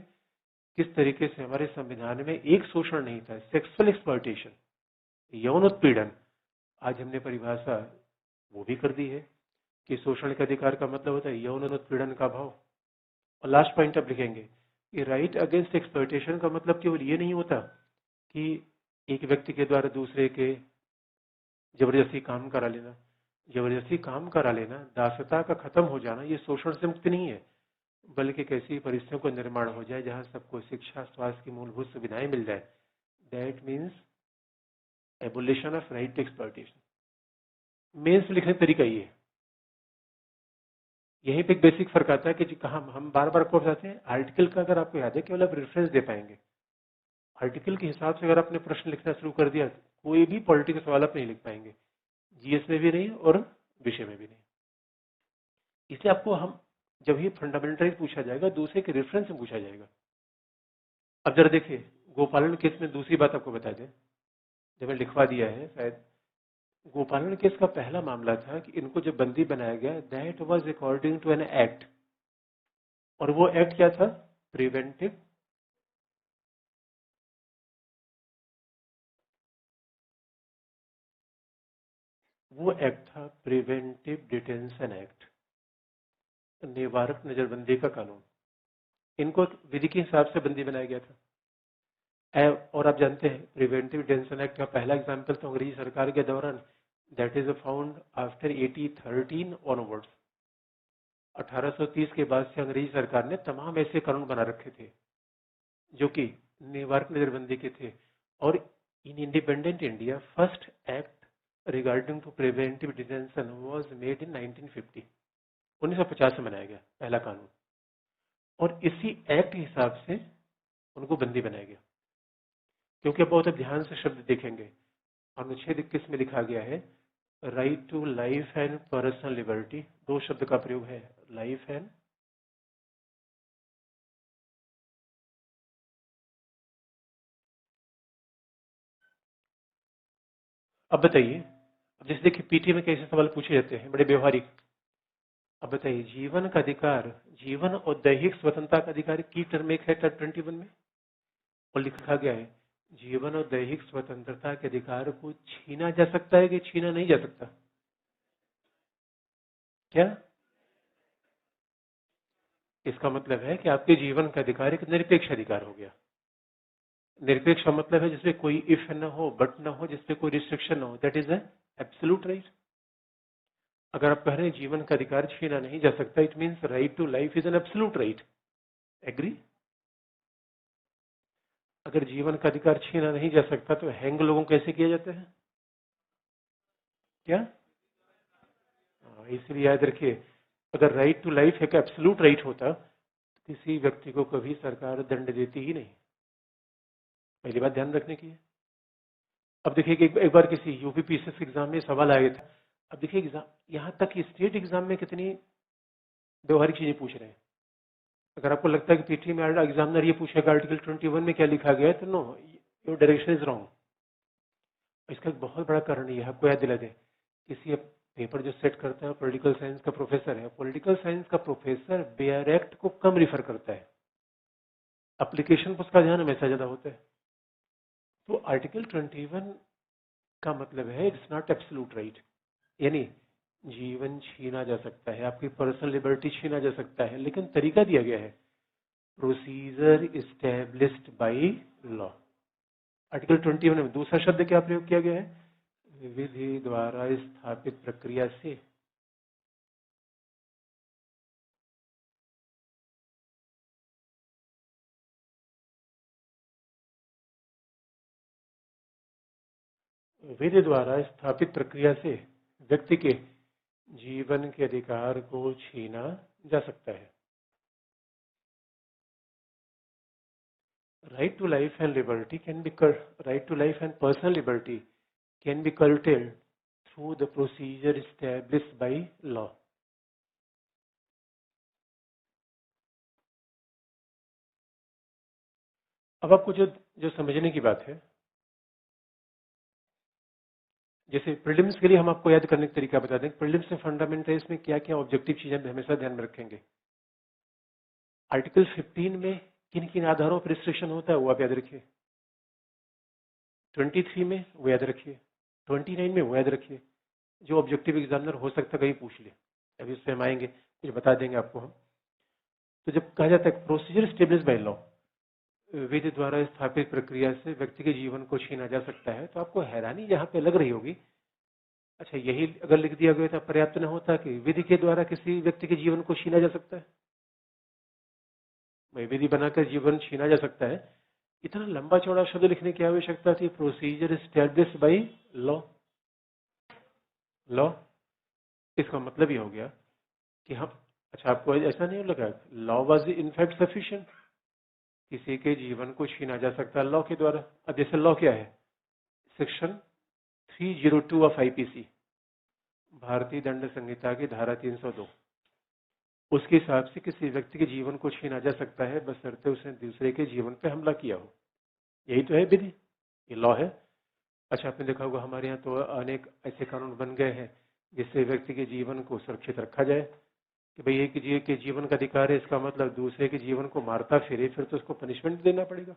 A: किस तरीके से हमारे संविधान में एक शोषण नहीं था, सेक्सुअल एक्सप्लॉयटेशन, यौन उत्पीड़न। आज हमने परिभाषा वो भी कर दी है कि शोषण के अधिकार का मतलब होता है यौन उत्पीड़न का भाव। और लास्ट पॉइंट आप लिखेंगे कि राइट अगेंस्ट एक्सप्लॉयटेशन का मतलब केवल ये नहीं होता कि एक व्यक्ति के द्वारा दूसरे के जबरदस्ती काम करा लेना। जबरदस्ती काम करा लेना, दासता का खत्म हो जाना, ये शोषण से मुक्ति नहीं है, बल्कि कैसी परिस्थितियों का निर्माण हो जाए जहां सबको शिक्षा, स्वास्थ्य की मूलभूत सुविधाएं मिल जाए। That means abolition of right to exploitation. Mains लिखने का तरीका ये है। यहीं पे एक बेसिक फर्क आता है कि कहा हम बार बार आपको बताते हैं, आर्टिकल का अगर आपको याद है केवल आप रेफरेंस दे पाएंगे। आर्टिकल के हिसाब से अगर आपने प्रश्न लिखना शुरू कर दिया तो कोई भी पॉलिटिकल सवाल आप नहीं लिख पाएंगे, जीएस में भी नहीं और विषय में भी नहीं। इसलिए आपको हम जब ये फंडामेंटल पूछा जाएगा दूसरे के रेफरेंस में पूछा जाएगा। अब जरा देखिए, गोपालन केस में दूसरी बात आपको बता दें, जब मैं लिखवा दिया है शायद, गोपालन केस का पहला मामला था कि इनको जब बंदी बनाया गया, that was according to an act, और वो एक्ट क्या था? प्रिवेंटिव वो एक्ट था प्रिवेंटिव डिटेंशन एक्ट, निवारक नजरबंदी का कानून। इनको विधि के हिसाब से बंदी बनाया गया था। और आप जानते हैं प्रिवेंटिव डिटेंशन एक्ट का पहला एग्जाम्पल तो अंग्रेजी सरकार के दौरान, that is found after 1813 onwards. 1830 के बाद से अंग्रेजी सरकार ने तमाम ऐसे कानून बना रखे थे जो कि निवारक नजरबंदी के थे। और in independent India first act regarding to preventive detention was made in 1950। 1950 में बनाया गया पहला कानून, और इसी एक्ट के हिसाब से उनको बंदी बनाया गया। क्योंकि अब बहुत ध्यान से शब्द देखेंगे, अनुच्छेद 21 में लिखा गया है right to life and personal liberty, दो शब्द का प्रयोग है, लाइफ एंड अब बताइए, अब जैसे देखिए पीटी में कैसे सवाल पूछे जाते हैं, बड़े व्यवहारिक। अब बताइए, जीवन का अधिकार, जीवन और दैहिक स्वतंत्रता का अधिकार की टर्म एक है 21 में, और लिखा गया है जीवन और दैहिक स्वतंत्रता के अधिकार को छीना जा सकता है कि छीना नहीं जा सकता? क्या इसका मतलब है कि आपके जीवन का अधिकार एक निरपेक्ष अधिकार हो गया। निरपेक्ष का मतलब है जिसमें कोई इफ न हो, बट न हो, जिसपे कोई रिस्ट्रिक्शन न हो, दैट इज एब्सोल्यूट राइट। अगर आप कह रहे हैं जीवन का अधिकार छीना नहीं जा सकता, it means right to life is an absolute right. Agree? अगर जीवन का अधिकार छीना नहीं जा सकता तो हैंग लोगों को कैसे किया जाता है? क्या? इसलिए याद रखिए, अगर राइट टू लाइफ एक एब्सोल्यूट राइट होता तो किसी व्यक्ति को कभी सरकार दंड देती ही नहीं। पहली बात ध्यान रखने की है। अब देखिए कि एक बार किसी यूपीपीसीएस एग्जाम में सवाल आया था। अब देखिए एग्जाम, यहाँ तक कि स्टेट एग्जाम में कितनी व्यवहारिक चीजें पूछ रहे हैं। अगर आपको लगता है कि पीटी में एग्जामिनर ये पूछेगा आर्टिकल 21 में क्या लिखा गया है, तो no, your direction is wrong. इसका एक बहुत बड़ा कारण ये है, आपको याद दिला दें, किसी पेपर जो सेट करता है पॉलिटिकल साइंस का प्रोफेसर है, पॉलिटिकल साइंस का प्रोफेसर बेयर एक्ट को कम रिफर करता है, एप्लीकेशन पर उसका ध्यान हमेशा ज्यादा होता है। तो आर्टिकल 21 का मतलब है इट्स नॉट एब्सोल्यूट राइट, यानी जीवन छीना जा सकता है, आपकी पर्सनल लिबर्टी छीना जा सकता है, लेकिन तरीका दिया गया है procedure established by law. Article 21 में दूसरा शब्द क्या प्रयोग किया गया है? विधि द्वारा स्थापित प्रक्रिया से। विधि द्वारा स्थापित प्रक्रिया से व्यक्ति के जीवन के अधिकार को छीना जा सकता है। Right to life and liberty can be, right to life and personal liberty can be curtailed through the procedure established by law। अब आपको जो जो समझने की बात है, जैसे प्रीलिम्स के लिए हम आपको याद करने का तरीका बता दें। प्रीलिम्स में फंडामेंटल्स में क्या क्या ऑब्जेक्टिव चीजें हमेशा ध्यान में रखेंगे। आर्टिकल 15 में किन किन आधारों पर रिस्ट्रिक्शन होता है वो आप याद रखिए, 23 में वो याद रखिए, 29 में वो याद रखिए। जो ऑब्जेक्टिव एग्जामिनर हो सकता है कहीं पूछ ले, अभी उससे हम आएंगे, कुछ बता देंगे आपको हम। तो जब कहा जाता है प्रोसीजर स्टेब्लिश बाय लॉ, विधि द्वारा स्थापित प्रक्रिया से व्यक्ति के जीवन को छीना जा सकता है, तो आपको हैरानी यहाँ पे लग रही होगी, अच्छा यही अगर लिख दिया गया था पर्याप्त न होता कि विधि के द्वारा किसी व्यक्ति के जीवन को छीना जा सकता है? भाई विधि बनाकर जीवन छीना जा सकता है, इतना लंबा चौड़ा शब्द लिखने की आवश्यकता थी? Procedure established by law. Law इसका मतलब ये हो गया कि हम अच्छा, आपको ऐसा नहीं लगा law was in fact sufficient? किसी के जीवन को छीना जा सकता है लॉ के द्वारा। अब जैसे लॉ क्या है, सेक्शन 302 ऑफ आईपीसी, भारतीय दंड संहिता की धारा 302, उसके हिसाब से किसी व्यक्ति के जीवन को छीना जा सकता है बशर्ते उसने दूसरे के जीवन पे हमला किया हो। यही तो है विधि, ये लॉ है। अच्छा, आपने देखा होगा हमारे यहाँ तो अनेक ऐसे कानून बन गए हैं जिससे व्यक्ति के जीवन को सुरक्षित रखा जाए कि भाई एक के जीवन का अधिकार है, इसका मतलब दूसरे के जीवन को मारता फिरे फिर तो उसको पनिशमेंट देना पड़ेगा।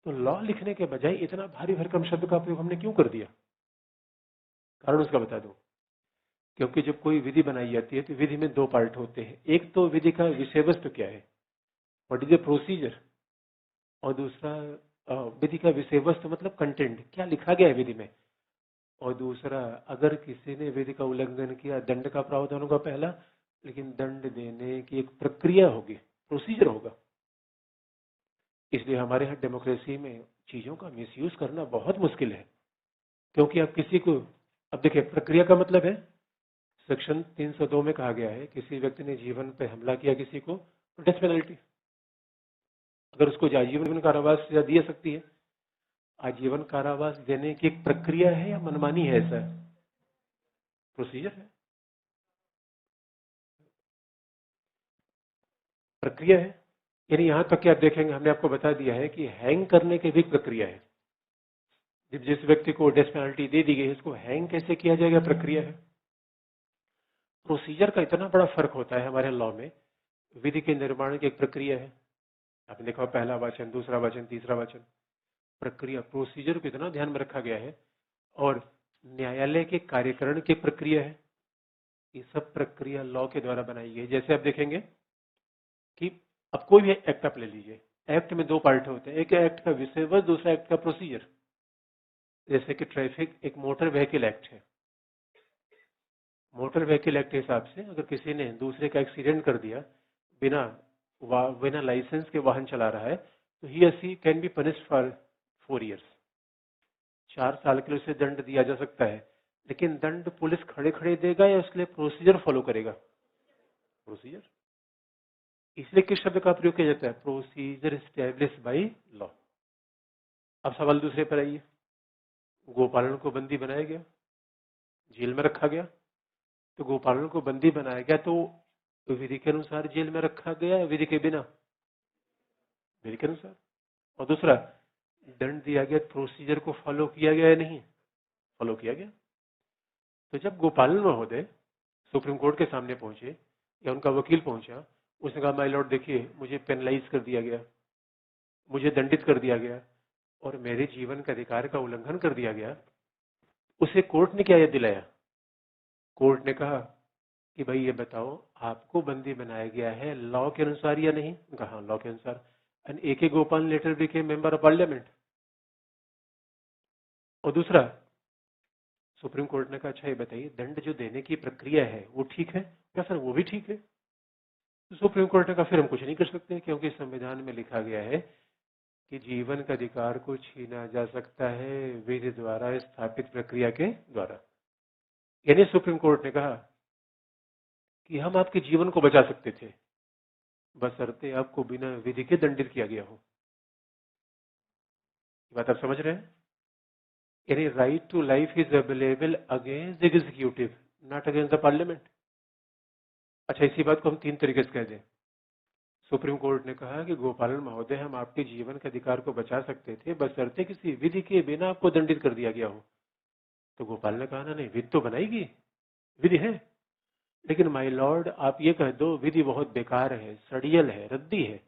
A: तो लॉ लिखने के बजाय इतना भारी भरकम शब्द का प्रयोग हमने क्यों कर दिया? कारण उसका बता दो। क्योंकि जब कोई विधि बनाई जाती है तो विधि में दो पार्ट होते हैं, एक तो विधि का विषय वस्तु क्या है, व्हाट इज द प्रोसीजर, और दूसरा विधि का विषय वस्तु मतलब कंटेंट, क्या लिखा गया है विधि में, और दूसरा अगर किसी ने विधि का उल्लंघन किया दंड का प्रावधान होगा पहला, लेकिन दंड देने की एक प्रक्रिया होगी, प्रोसीजर होगा। इसलिए हमारे यहाँ डेमोक्रेसी में चीजों का मिसयूज करना बहुत मुश्किल है, क्योंकि आप किसी को, अब देखिए प्रक्रिया का मतलब है सेक्शन 302 में कहा गया है किसी व्यक्ति ने जीवन पे हमला किया किसी को तो डेथ पेनल्टी, अगर उसको आजीवन कारावास सजा दी जा सकती है। आजीवन कारावास देने की एक प्रक्रिया है या मनमानी है? ऐसा प्रोसीजर है, प्रक्रिया है। यानी यहां तक कि आप देखेंगे हमने आपको बता दिया है कि हैंग करने की भी प्रक्रिया है। जब जिस व्यक्ति को डेथ पेनल्टी दे दी गई उसको हैंग कैसे किया जाएगा, प्रक्रिया है। प्रोसीजर का इतना बड़ा फर्क होता है हमारे लॉ में। विधि के निर्माण की एक प्रक्रिया है, आपने देखा पहला वाचन, दूसरा वाचन, तीसरा वाचन, प्रक्रिया, प्रोसीजर को इतना ध्यान में रखा गया है। और न्यायालय के कार्यकरण की प्रक्रिया है, ये सब प्रक्रिया लॉ के द्वारा बनाई गई है। जैसे आप देखेंगे कि अब कोई भी एक्ट आप ले लीजिए, एक्ट में दो पार्ट होते हैं, एक एक्ट का विषय वस्तु, दूसरा एक्ट का प्रोसीजर। जैसे कि ट्रैफिक एक मोटर व्हीकल एक्ट है, मोटर व्हीकल एक्ट के हिसाब से अगर किसी ने दूसरे का एक्सीडेंट कर दिया, बिना बिना लाइसेंस के वाहन चला रहा है, तो ही या she can be punished for 4 years, 4 साल के लिए उसे दंड दिया जा सकता है। लेकिन दंड पुलिस खड़े खड़े देगा या उसके लिए प्रोसीजर फॉलो करेगा? प्रोसीजर। इसलिए किस शब्द का प्रयोग किया जाता है? Procedure establish by law. अब सवाल दूसरे पर आइए, गोपालन को बंदी बनाया गया, जेल में रखा गया, तो गोपालन को बंदी बनाया गया तो विधि के अनुसार जेल में रखा गया, विधि के बिना? विधि के अनुसार। और दूसरा, दंड दिया गया, प्रोसीजर को फॉलो किया गया या नहीं? फॉलो किया गया। तो जब गोपालन महोदय सुप्रीम कोर्ट के सामने पहुंचे या उनका वकील पहुंचा, उसने कहा माय लॉर्ड देखिए मुझे पेनलाइज कर दिया गया, मुझे दंडित कर दिया गया और मेरे जीवन के अधिकार का उल्लंघन कर दिया गया, उसे कोर्ट ने क्या याद दिलाया? कोर्ट ने कहा कि भाई ये बताओ आपको बंदी बनाया गया है लॉ के अनुसार या नहीं? कहा लॉ के अनुसार। एंड ए के Gopal letter became member of parliament. और दूसरा, सुप्रीम कोर्ट ने कहा अच्छा ये बताइए दंड जो देने की प्रक्रिया है वो ठीक है क्या? सर वो भी ठीक है। तो सुप्रीम कोर्ट ने कहा फिर हम कुछ नहीं कर सकते, क्योंकि संविधान में लिखा गया है कि जीवन का अधिकार को छीना जा सकता है विधि द्वारा स्थापित प्रक्रिया के द्वारा। यानी सुप्रीम कोर्ट ने कहा कि हम आपके जीवन को बचा सकते थे बशर्ते आपको बिना विधि के दंडित किया गया हो। ये बात आप समझ रहे हैं? यानी right to life is available against executive, not against the parliament. अच्छा, इसी बात को हम तीन तरीके से कह दें। सुप्रीम कोर्ट ने कहा कि गोपालन महोदय हम आपके जीवन के अधिकार को बचा सकते थे बशर्ते किसी विधि के बिना आपको दंडित कर दिया गया हो। तो गोपाल ने कहा ना नहीं, विधि तो बनाएगी, विधि है, लेकिन माय लॉर्ड आप ये कह दो विधि बहुत बेकार है, सड़ियल है, रद्दी है,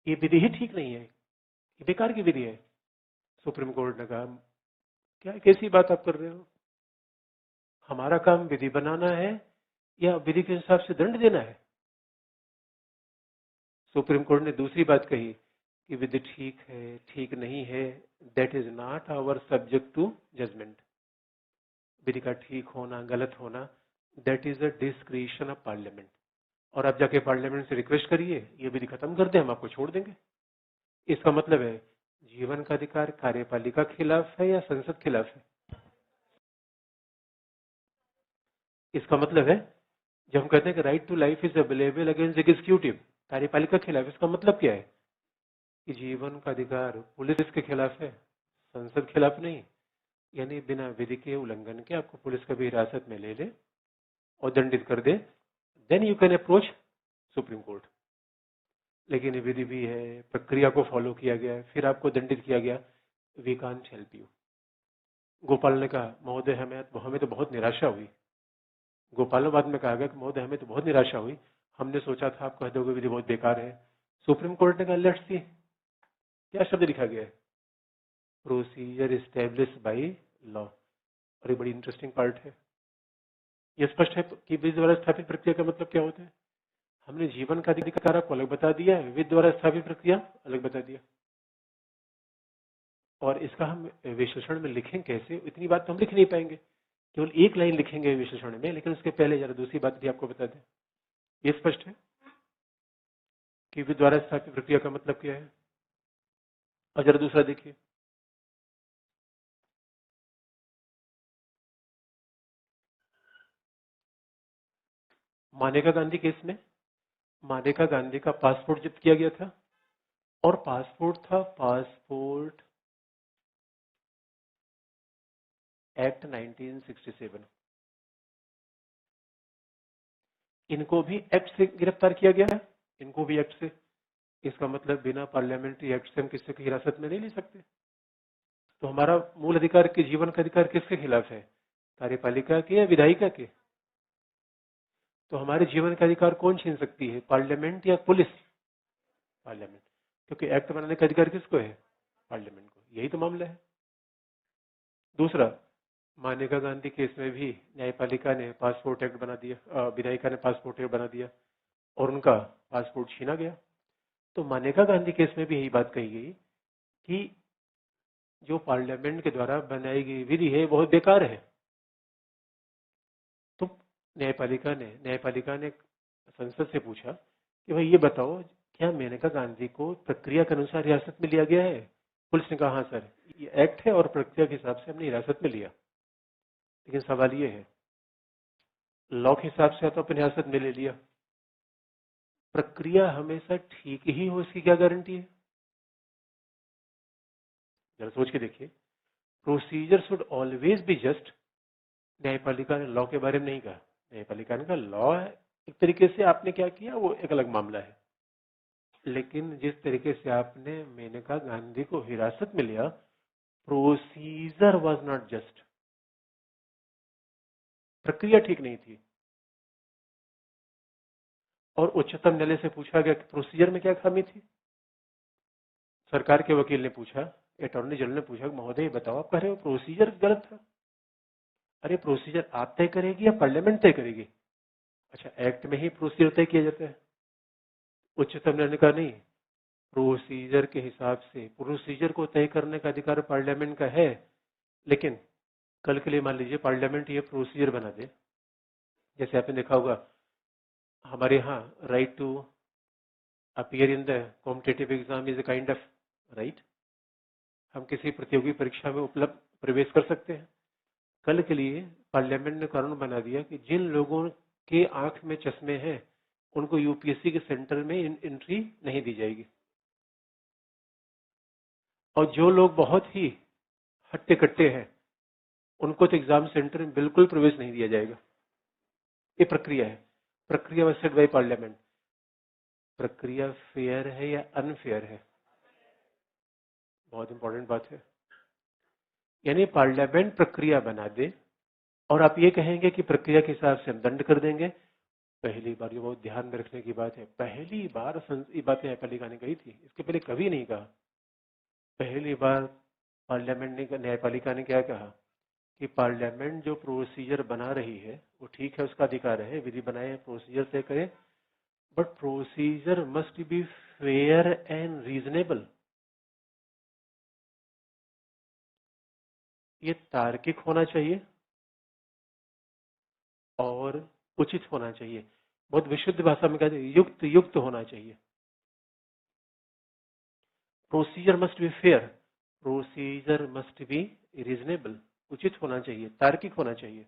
A: ये विधि ही ठीक नहीं है, ये बेकार की विधि है। सुप्रीम कोर्ट ने कहा क्या कैसी बात आप कर रहे हो? हमारा काम विधि बनाना है या विधि के हिसाब से दंड देना है? सुप्रीम कोर्ट ने दूसरी बात कही कि विधि ठीक है ठीक नहीं है, that is not our subject to judgement. विधि का ठीक होना गलत होना that is a discretion of parliament. और आप जाके पार्लियामेंट से रिक्वेस्ट करिए ये विधि खत्म कर दे, हम आपको छोड़ देंगे। इसका मतलब है जीवन का अधिकार कार्यपालिका खिलाफ है या संसद खिलाफ है? इसका मतलब है जब हम कहते हैं कि right to life is available against executive, कार्यपालिका के खिलाफ, इसका मतलब क्या है कि जीवन का अधिकार पुलिस के खिलाफ है, संसद के खिलाफ नहीं। यानी बिना विधि के उल्लंघन के आपको पुलिस कभी हिरासत में ले ले और दंडित कर दे, then you can approach Supreme Court. लेकिन ये विधि भी है, प्रक्रिया को फॉलो किया गया, फिर आपको दंडित किया गया, we can't help you. Gopal ने कहा महोदय हमें तो बहुत निराशा हुई। गोपालाबाद में कहा गया कि महोदय हमें तो बहुत निराशा हुई, हमने सोचा था आप कह दोगे विधि बहुत बेकार है। सुप्रीम कोर्ट ने कहा लेट्स सी, क्या शब्द लिखा गया है, प्रोसीजर एस्टेब्लिश बाय लॉ। और ये बड़ी इंटरेस्टिंग पार्ट है। यह स्पष्ट है कि विधि द्वारा स्थापित प्रक्रिया का मतलब क्या होता है। हमने जीवन का अधिकार आपको अलग बता दिया है, विधि द्वारा स्थापित प्रक्रिया अलग बता दिया। और इसका हम विश्लेषण में लिखें कैसे, इतनी बात तो हम लिख नहीं पाएंगे, केवल एक लाइन लिखेंगे विश्लेषण में। लेकिन उसके पहले जरा दूसरी बात भी आपको बता दें। ये स्पष्ट है कि विधि द्वारा स्थापित प्रक्रिया का मतलब क्या है। और जरा दूसरा देखिए, मानेका गांधी केस में मानेका गांधी का पासपोर्ट जब्त किया गया था, और पासपोर्ट था पासपोर्ट एक्ट 1967। इनको भी एक्ट से गिरफ्तार किया गया है, इनको भी एक्ट से। इसका मतलब बिना पार्लियामेंट्री एक्ट से हम किसी की हिरासत में नहीं ले सकते। तो हमारा मूल अधिकार के जीवन का अधिकार किसके खिलाफ है, कार्यपालिका के या विधायिका के। तो हमारे जीवन का अधिकार कौन छीन सकती है, पार्लियामेंट या पुलिस। पार्लियामेंट, क्योंकि एक्ट बनाने का अधिकार किसको है, पार्लियामेंट को। यही तो मामला है। दूसरा, मानेका गांधी केस में भी न्यायपालिका ने पासपोर्ट एक्ट बना दिया, विधायिका ने पासपोर्ट एक्ट बना दिया और उनका पासपोर्ट छीना गया। तो मानेका गांधी केस में भी यही बात कही गई कि जो पार्लियामेंट के द्वारा बनाई गई विधि है बहुत बेकार है। तो न्यायपालिका ने संसद से पूछा कि भाई ये बताओ, क्या मेनका गांधी को प्रक्रिया के अनुसार हिरासत में लिया गया है। पुलिस ने कहा हाँ सर, ये एक्ट है और प्रक्रिया के हिसाब से हमने हिरासत में लिया। लेकिन सवाल ये है, लॉ के हिसाब से तो अपने हिरासत में ले लिया, प्रक्रिया हमेशा ठीक ही हो इसकी क्या गारंटी है। जरा सोच के देखिए, procedure should always be just. न्यायपालिका ने लॉ के बारे में नहीं कहा, न्यायपालिका ने कहा लॉ है एक तरीके से, आपने क्या किया वो एक अलग मामला है। लेकिन जिस तरीके से आपने मेनका गांधी को हिरासत में लिया, प्रोसीजर वाज नॉट जस्ट, प्रक्रिया ठीक नहीं थी। और उच्चतम न्यायालय से पूछा गया कि प्रोसीजर में क्या खामी थी। सरकार के वकील ने पूछा, अटॉर्नी जनरल ने पूछा, महोदय बताओ, आप कह रहे हो प्रोसीजर गलत था। अरे प्रोसीजर आप तय करेगी या पार्लियामेंट तय करेगी। अच्छा, एक्ट में ही प्रोसीजर तय किया जाता है। उच्चतम न्यायालय ने कहा नहीं, प्रोसीजर के हिसाब से प्रोसीजर को तय करने का अधिकार पार्लियामेंट का है। लेकिन कल के लिए मान लीजिए पार्लियामेंट ये प्रोसीजर बना दे, जैसे आपने देखा होगा हमारे यहाँ right to appear in the competitive exam is a kind of right. हम किसी प्रतियोगी परीक्षा में उपलब्ध प्रवेश कर सकते हैं। कल के लिए पार्लियामेंट ने कानून बना दिया कि जिन लोगों के आंख में चश्मे हैं उनको यूपीएससी के सेंटर में एंट्री नहीं दी जाएगी, और जो लोग बहुत ही हट्टे कट्टे हैं उनको तो एग्जाम सेंटर में बिल्कुल प्रवेश नहीं दिया जाएगा। ये प्रक्रिया है, प्रक्रिया वाज सेट बाय पार्लियामेंट। प्रक्रिया फेयर है या अनफेयर है, बहुत इंपॉर्टेंट बात है। यानी पार्लियामेंट प्रक्रिया बना दे और आप ये कहेंगे कि प्रक्रिया के हिसाब से हम दंड कर देंगे। पहली बार, ये बहुत ध्यान में रखने की बात है, पहली बार ये बात न्यायपालिका ने कही थी, इसके पहले कभी नहीं कहा। पहली बार पार्लियामेंट ने, न्यायपालिका ने क्या कहा कि पार्लियामेंट जो प्रोसीजर बना रही है वो ठीक है, उसका अधिकार है, विधि बनाए, प्रोसीजर तय करे, but procedure must be fair and reasonable. ये तार्किक होना चाहिए और उचित होना चाहिए। बहुत विशुद्ध भाषा में कहते हैं युक्त युक्त होना चाहिए। Procedure must be fair, procedure must be reasonable, उचित होना चाहिए, तार्किक होना चाहिए।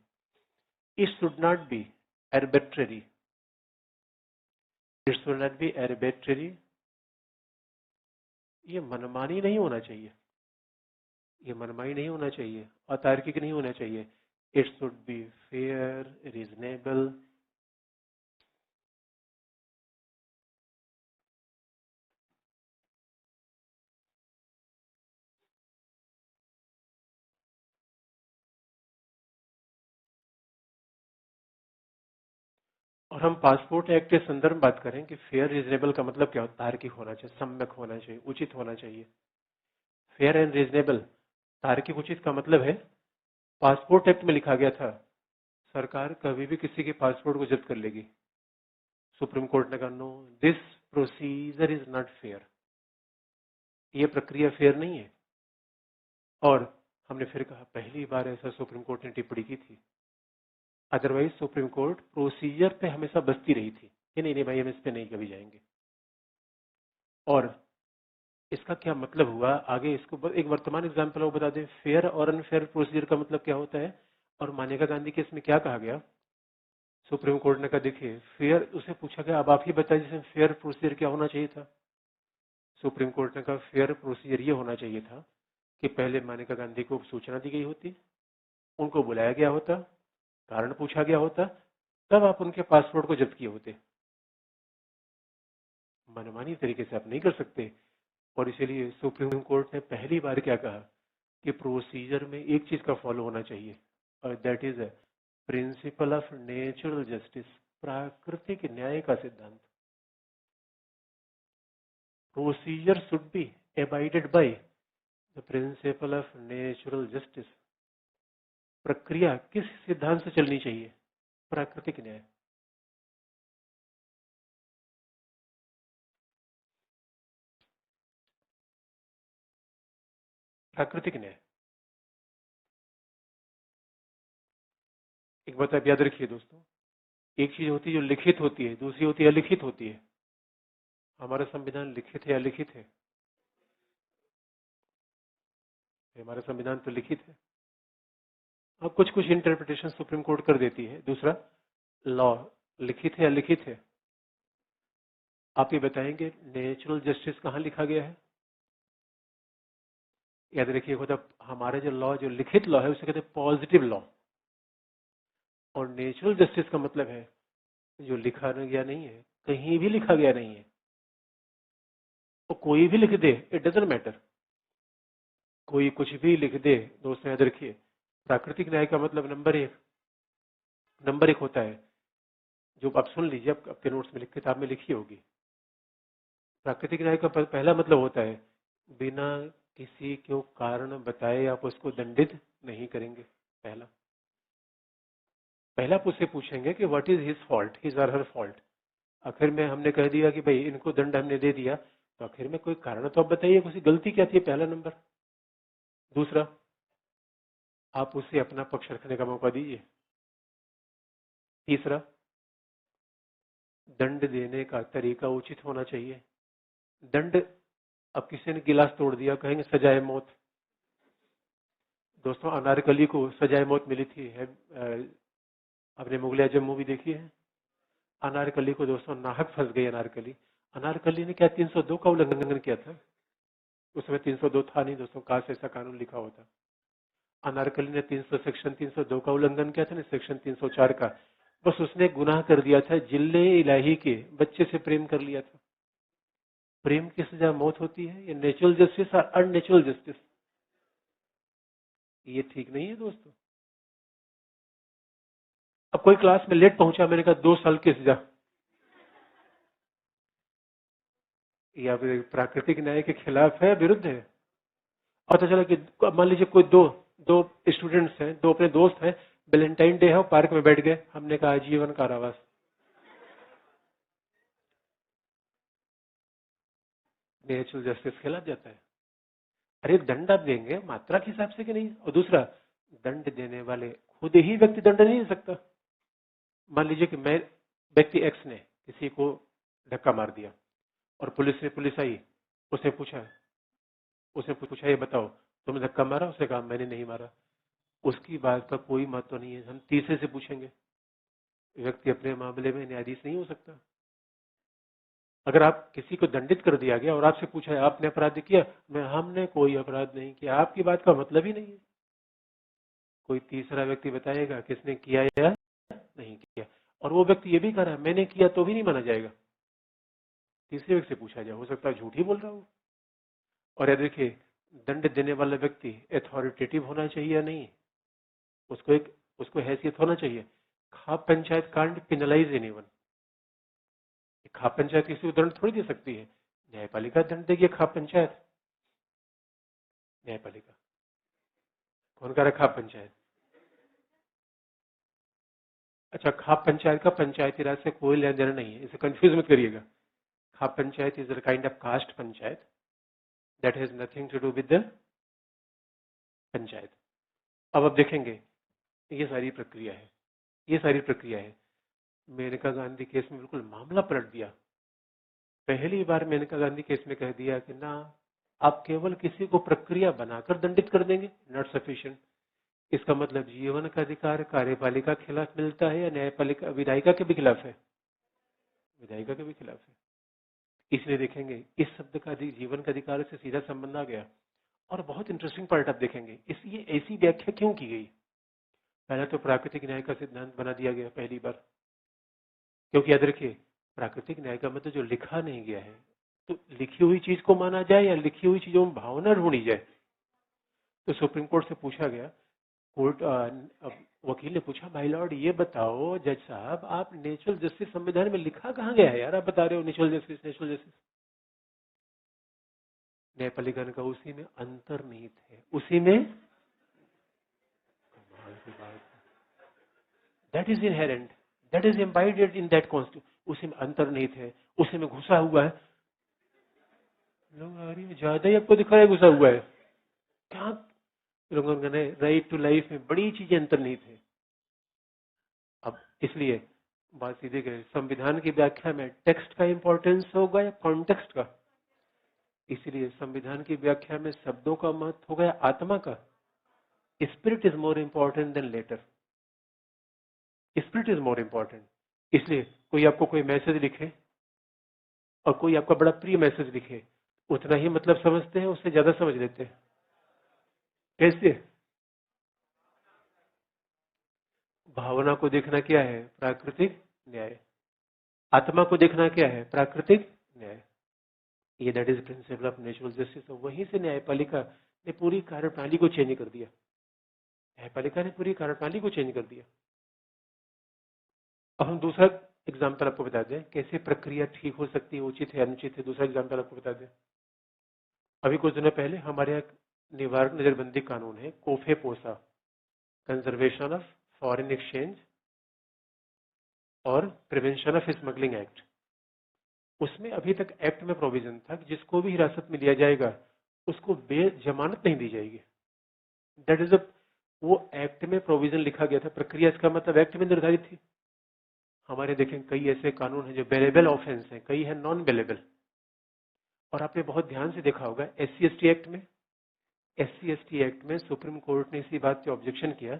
A: It should not be arbitrary. It should not be arbitrary. ये मनमानी नहीं होना चाहिए, ये मनमानी नहीं होना चाहिए, अतार्किक नहीं होना चाहिए. It should be fair, reasonable. और हम पासपोर्ट एक्ट के संदर्भ में बात करें कि फेयर रीजनेबल का मतलब क्या होता है. तार्किक होना चाहिए, सम्यक होना चाहिए, उचित होना चाहिए. फेयर एंड रीजनेबल, तार्किक उचित का मतलब है, पासपोर्ट एक्ट में लिखा गया था सरकार कभी भी किसी के पासपोर्ट को जब्त कर लेगी. सुप्रीम कोर्ट ने कहा no, this procedure is not fair, ये प्रक्रिया फेयर नहीं है. और हमने फिर कहा पहली बार ऐसा सुप्रीम कोर्ट ने टिप्पणी की थी. अदरवाइज सुप्रीम कोर्ट प्रोसीजर पे हमेशा बसती रही थी कि नहीं नहीं भाई हम इस पे नहीं कभी जाएंगे. और इसका क्या मतलब हुआ आगे, इसको एक वर्तमान एग्जाम्पल वो बता दें. फेयर और अनफेयर प्रोसीजर का मतलब क्या होता है, और मानेका गांधी केस में क्या कहा गया. सुप्रीम कोर्ट ने कहा देखिए फेयर, उसे पूछा गया अब आप ही बताइए जिसमें फेयर प्रोसीजर क्या होना चाहिए था. सुप्रीम कोर्ट ने कहा फेयर प्रोसीजर ये होना चाहिए था कि पहले मानेका गांधी को सूचना दी गई होती, उनको बुलाया गया होता, कारण पूछा गया होता, तब आप उनके पासपोर्ट को जब्त किए होते. मनमानी तरीके से आप नहीं कर सकते. और इसीलिए सुप्रीम कोर्ट ने पहली बार क्या कहा कि प्रोसीजर में एक चीज का फॉलो होना चाहिए, और that is principle of natural justice, प्राकृतिक न्याय का सिद्धांत. Procedure should be abided by the principle of natural justice. प्रक्रिया किस सिद्धांत से चलनी चाहिए, प्राकृतिक न्याय. प्राकृतिक न्याय. एक बात आप याद रखिए दोस्तों, एक चीज होती है जो लिखित होती है, दूसरी होती है अलिखित होती है. हमारा संविधान लिखित है अलिखित है. हमारा संविधान तो लिखित है. अब कुछ कुछ इंटरप्रिटेशन सुप्रीम कोर्ट कर देती है. दूसरा, लॉ लिखित है अलिखित है. आप ये बताएंगे नेचुरल जस्टिस कहाँ लिखा गया है. याद रखिए होता हमारे जो लॉ, जो लिखित लॉ है उसे कहते हैं पॉजिटिव लॉ, और नेचुरल जस्टिस का मतलब है जो लिखा गया नहीं है, कहीं भी लिखा गया नहीं है, तो कोई भी लिख दे, इट डजंट मैटर, कोई कुछ भी लिख दे. दोस्तों याद रखिए, प्राकृतिक न्याय का मतलब नंबर एक होता है, जो आप सुन लीजिए, आपके नोट्स में किताब में लिखी होगी. प्राकृतिक न्याय का पहला मतलब होता है बिना किसी को कारण बताए आप उसको दंडित नहीं करेंगे. पहला आप उससे पूछेंगे कि what is his fault, his और हर फॉल्ट. आखिर में हमने कह दिया कि भाई इनको दंड हमने दे दिया, तो आखिर में कोई कारण तो आप बताइए, उसकी गलती क्या थी, पहला नंबर. दूसरा, आप उसे अपना पक्ष रखने का मौका दीजिए. तीसरा, दंड देने का तरीका उचित होना चाहिए. दंड, अब किसी ने गिलास तोड़ दिया, कहेंगे सजाए मौत. दोस्तों अनारकली को सजाए मौत मिली थी है, आपने मुगल आजम मूवी देखी है. अनारकली को दोस्तों नाहक फंस गई. अनारकली ने क्या 302 का उल्लंघन किया था. उस समय 302 था नहीं दोस्तों, काश ऐसा कानून लिखा होता. अनारकली ने सेक्शन 302 का उल्लंघन किया था ना, सेक्शन 304 का. बस उसने गुनाह कर दिया था, जिल्ले इलाही के बच्चे से प्रेम कर लिया था. प्रेम की सजा मौत होती है. ये नेचुरल जस्टिस और अननेचुरल जस्टिस, ये ठीक नहीं है दोस्तों. अब कोई क्लास में लेट पहुंचा, मैंने कहा 2 साल की सजा, या प्राकृतिक न्याय के खिलाफ है, विरुद्ध है. पता चला कि मान लीजिए कोई दो दो स्टूडेंट्स हैं, दो अपने दोस्त हैं, वैलेंटाइन डे है, पार्क में बैठ गए, हमने कहा आजीवन कारावास. नेचुरल जस्टिस खिलाफ जाता है. अरे दंड आप देंगे मात्रा के हिसाब से कि नहीं. और दूसरा, दंड देने वाले खुद ही व्यक्ति दंड नहीं दे सकता. मान लीजिए कि मैं, व्यक्ति एक्स ने किसी को धक्का मार दिया, और पुलिस आई, उसने पूछा ये बताओ तुमने धक्का मारा. उसने कहा मैंने नहीं मारा. उसकी बात का कोई महत्व नहीं है, हम तीसरे से पूछेंगे. व्यक्ति अपने मामले में न्यायाधीश नहीं हो सकता। अगर आप किसी को दंडित कर दिया गया और आपसे पूछा है आपने अपराध किया, मैं हमने कोई अपराध नहीं किया, आपकी बात का मतलब ही नहीं है। कोई तीसरा व्यक्ति बताएगा किसने किया या नहीं किया, और वो व्यक्ति ये भी कह रहा है मैंने किया, तो भी नहीं माना जाएगा। तीसरे व्यक्ति से पूछा जाए, हो सकता है झूठ ही बोल रहा हो। और याद देखिए, दंड देने वाला व्यक्ति अथॉरिटेटिव होना चाहिए या नहीं, उसको हैसियत होना चाहिए। खाप पंचायत कांट पेनलाइज एनीवन। खाप पंचायत किसी को दंड थोड़ी दे सकती है, न्यायपालिका दंड देगी। खाप पंचायत, न्यायपालिका। कौन कह रहा है खाप पंचायत? अच्छा, खाप पंचायत का पंचायती राज से कोई लेना देना नहीं है, इसे कंफ्यूज मत करिएगा। Khap panchayat is a kind of caste panchayat that has nothing to do with the panchayat. अब आप देखेंगे ये सारी प्रक्रिया है, ये सारी प्रक्रिया है। मेनका गांधी केस में बिल्कुल मामला पलट दिया। पहली बार मेनका गांधी केस में कह दिया कि ना, आप केवल किसी को प्रक्रिया बनाकर दंडित कर देंगे, नॉट सफिशिएंट। इसका मतलब जीवन का अधिकार कार्यपालिका के खिलाफ मिलता है या न्यायपालिका विधायिका के भी खिलाफ है? विधायिका के भी खिलाफ है। इसलिए देखेंगे इस शब्द का जीवन का अधिकार से सीधा संबंध आ गया। और बहुत इंटरेस्टिंग पार्ट आप देखेंगे, इसलिए ऐसी व्याख्या क्यों की गई। पहले तो प्राकृतिक न्याय का सिद्धांत बना दिया गया पहली बार, क्योंकि याद रखिए प्राकृतिक न्याय का मतलब जो लिखा नहीं गया है, तो लिखी हुई चीज को माना जाए या लिखी हुई चीजों में भावना ढूंढी जाए। तो सुप्रीम कोर्ट से पूछा गया, कोर्ट वकील ने पूछा, माय लॉर्ड ये बताओ जज साहब, आप नेचुरल जस्टिस संविधान में लिखा कहाँ गया है यार, आप बता रहे हो नेचुरल जस्टिस नेचुरल जस्टिस। न्यायपालिका ने कहा उसी में अंतर्निहित है, उसी में, that is inherent, that is embedded in that constitution, उसी में अंतर्निहित है, उसी में घुसा हुआ है। लोग अरे ज्यादा ही आपको दिखा है घुसा हुआ है क्या? लोगों ने राइट टू लाइफ में बड़ी चीजें अंतर्निहित है। अब इसलिए बात सीधे गए, संविधान की व्याख्या में टेक्स्ट का इंपॉर्टेंस होगा या कॉन्टेक्स्ट का? इसलिए संविधान की व्याख्या में शब्दों का महत्व होगा या आत्मा का? Spirit is more important than letter, spirit is more important. इसलिए कोई आपको कोई मैसेज लिखे और कोई आपका बड़ा प्रिय मैसेज लिखे, उतना ही मतलब समझते हैं, उससे ज्यादा समझ लेते हैं। कैसे? भावना को देखना क्या है? प्राकृतिक न्याय। आत्मा को देखना क्या है? प्राकृतिक न्याय। ये that is principle of natural justice. वहीं से न्यायपालिका ने पूरी कार्यप्रणाली को चेंज कर दिया। न्यायपालिका ने पूरी कार्यप्रणाली को चेंज कर दिया। अब हम दूसरा एग्जाम्पल आपको बता दें कैसे प्रक्रिया ठीक हो सकती है, उचित है अनुचित है। दूसरा एग्जाम्पल आपको बता दें, अभी कुछ दिनों पहले हमारे यहाँ निवारक नजरबंदी कानून है, कोफे पोसा, कंजर्वेशन ऑफ फॉरेन एक्सचेंज और प्रिवेंशन ऑफ स्मगलिंग एक्ट। उसमें अभी तक एक्ट में प्रोविजन था कि जिसको भी हिरासत में लिया जाएगा उसको जमानत नहीं दी जाएगी। दैट इज वो एक्ट में प्रोविजन लिखा गया था, प्रक्रिया इसका मतलब एक्ट में निर्धारित थी। हमारे देखें कई ऐसे कानून हैं जो बेलेबल ऑफेंस हैं, कई है नॉन बेलेबल। और आपने बहुत ध्यान से देखा होगा SC/ST एक्ट में, SC/ST एक्ट में सुप्रीम कोर्ट ने इसी बात पे ऑब्जेक्शन किया।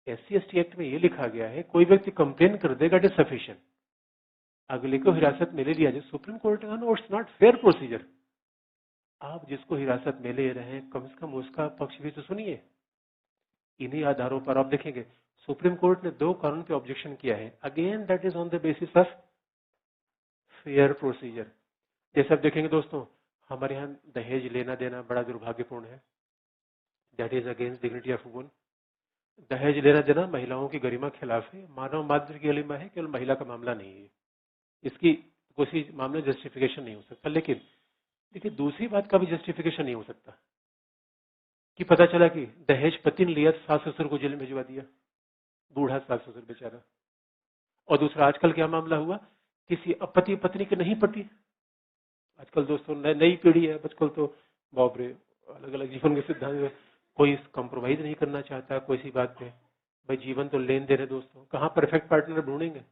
A: SC/ST एक्ट में ये लिखा गया है कोई व्यक्ति कंप्लेन कर देगा इट इज सफिशिएंट, अगले को हिरासत में ले लिया जाए। सुप्रीम कोर्ट ने कहा no, it's not fair procedure. आप जिसको हिरासत में ले रहे हैं कम से कम उसका पक्ष भी तो सुनिए। इन्हीं आधारों पर आप देखेंगे सुप्रीम कोर्ट ने 2 कानून पे ऑब्जेक्शन किया है, again that is on the basis of fair procedure. जैसे आप देखेंगे दोस्तों, हमारे यहाँ दहेज लेना देना बड़ा दुर्भाग्यपूर्ण है, that is against dignity of woman. दहेज लेना देना महिलाओं की गरिमा के खिलाफ है, मानव मात्र की गरिमा है, केवल महिला का मामला नहीं है। इसकी किसी मामले जस्टिफिकेशन नहीं हो सकता। लेकिन देखिए दूसरी बात का भी जस्टिफिकेशन नहीं हो सकता कि पता चला कि दहेज पति ने लिया, सास ससुर को जेल में भिजवा दिया, बूढ़ा सास ससुर बेचारा। और दूसरा आजकल क्या मामला हुआ, किसी पति पत्नी के नहीं पटी। आजकल दोस्तों नई पीढ़ी है, आजकल तो बाप रे, अलग अलग जीवन के सिद्धांत, कोई कॉम्प्रोमाइज नहीं करना चाहता कोई सी बात पे। भाई जीवन तो लेन देन है दोस्तों, कहाँ परफेक्ट पार्टनर ढूंढेंगे।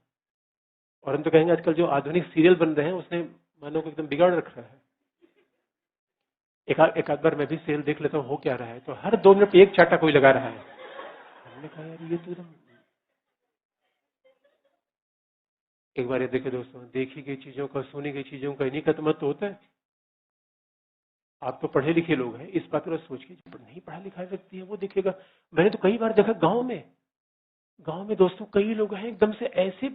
A: और हम तो कहेंगे आजकल जो आधुनिक सीरियल बन रहे हैं उसने मानव को एकदम बिगाड़ रखा है। एक आध बार मैं भी सीरियल देख लेता हूँ हो क्या रहा है, तो हर 2 मिनट एक चाटा कोई लगा रहा है। हमने कहा यार ये तो एकदम एक बार ये देखिए दोस्तों, देखी गई चीजों का, सुनी गई चीजों का इन्हीं का तो मत होता है। आप तो पढ़े लिखे लोग हैं, इस बात को सोचिए, जो नहीं पढ़ा लिखा व्यक्ति है वो देखेगा। मैंने तो कई बार देखा गांव में दोस्तों कई लोग हैं एकदम से ऐसे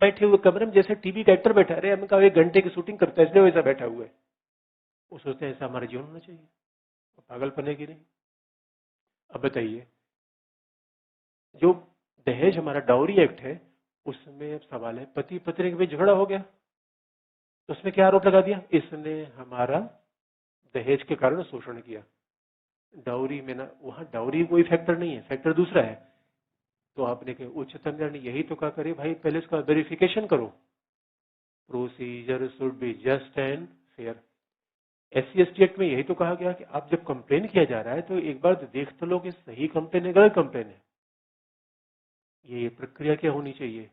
A: बैठे हुए कमरे में जैसे टीवी का एक्टर बैठा रहे, हमने कहा 1 घंटे की शूटिंग करता है इसलिए वैसा बैठा हुआ है। वो सोचते हैं ऐसा हमारा जीवन होना चाहिए, पागलपन है कि नहीं। अब बताइए, जो दहेज हमारा डाउरी एक्ट है, उसमें अब सवाल है पति पत्नी के बीच झगड़ा हो गया तो उसमें क्या आरोप लगा दिया, इसने हमारा दहेज के कारण शोषण किया। डाउरी में ना, वहां डाउरी कोई फैक्टर नहीं है, फैक्टर दूसरा है। तो आपने कहा उच्चतम न्यायालय ने यही तो कहा, करे भाई पहले इसका वेरिफिकेशन करो, procedure should be just and fair. SC/ST act में यही तो कहा गया कि आप जब कंप्लेन किया जा रहा है तो एक बार देख तो लो कि सही कंप्लेन है गलत कंप्लेन है। ये प्रक्रिया क्या होनी चाहिए,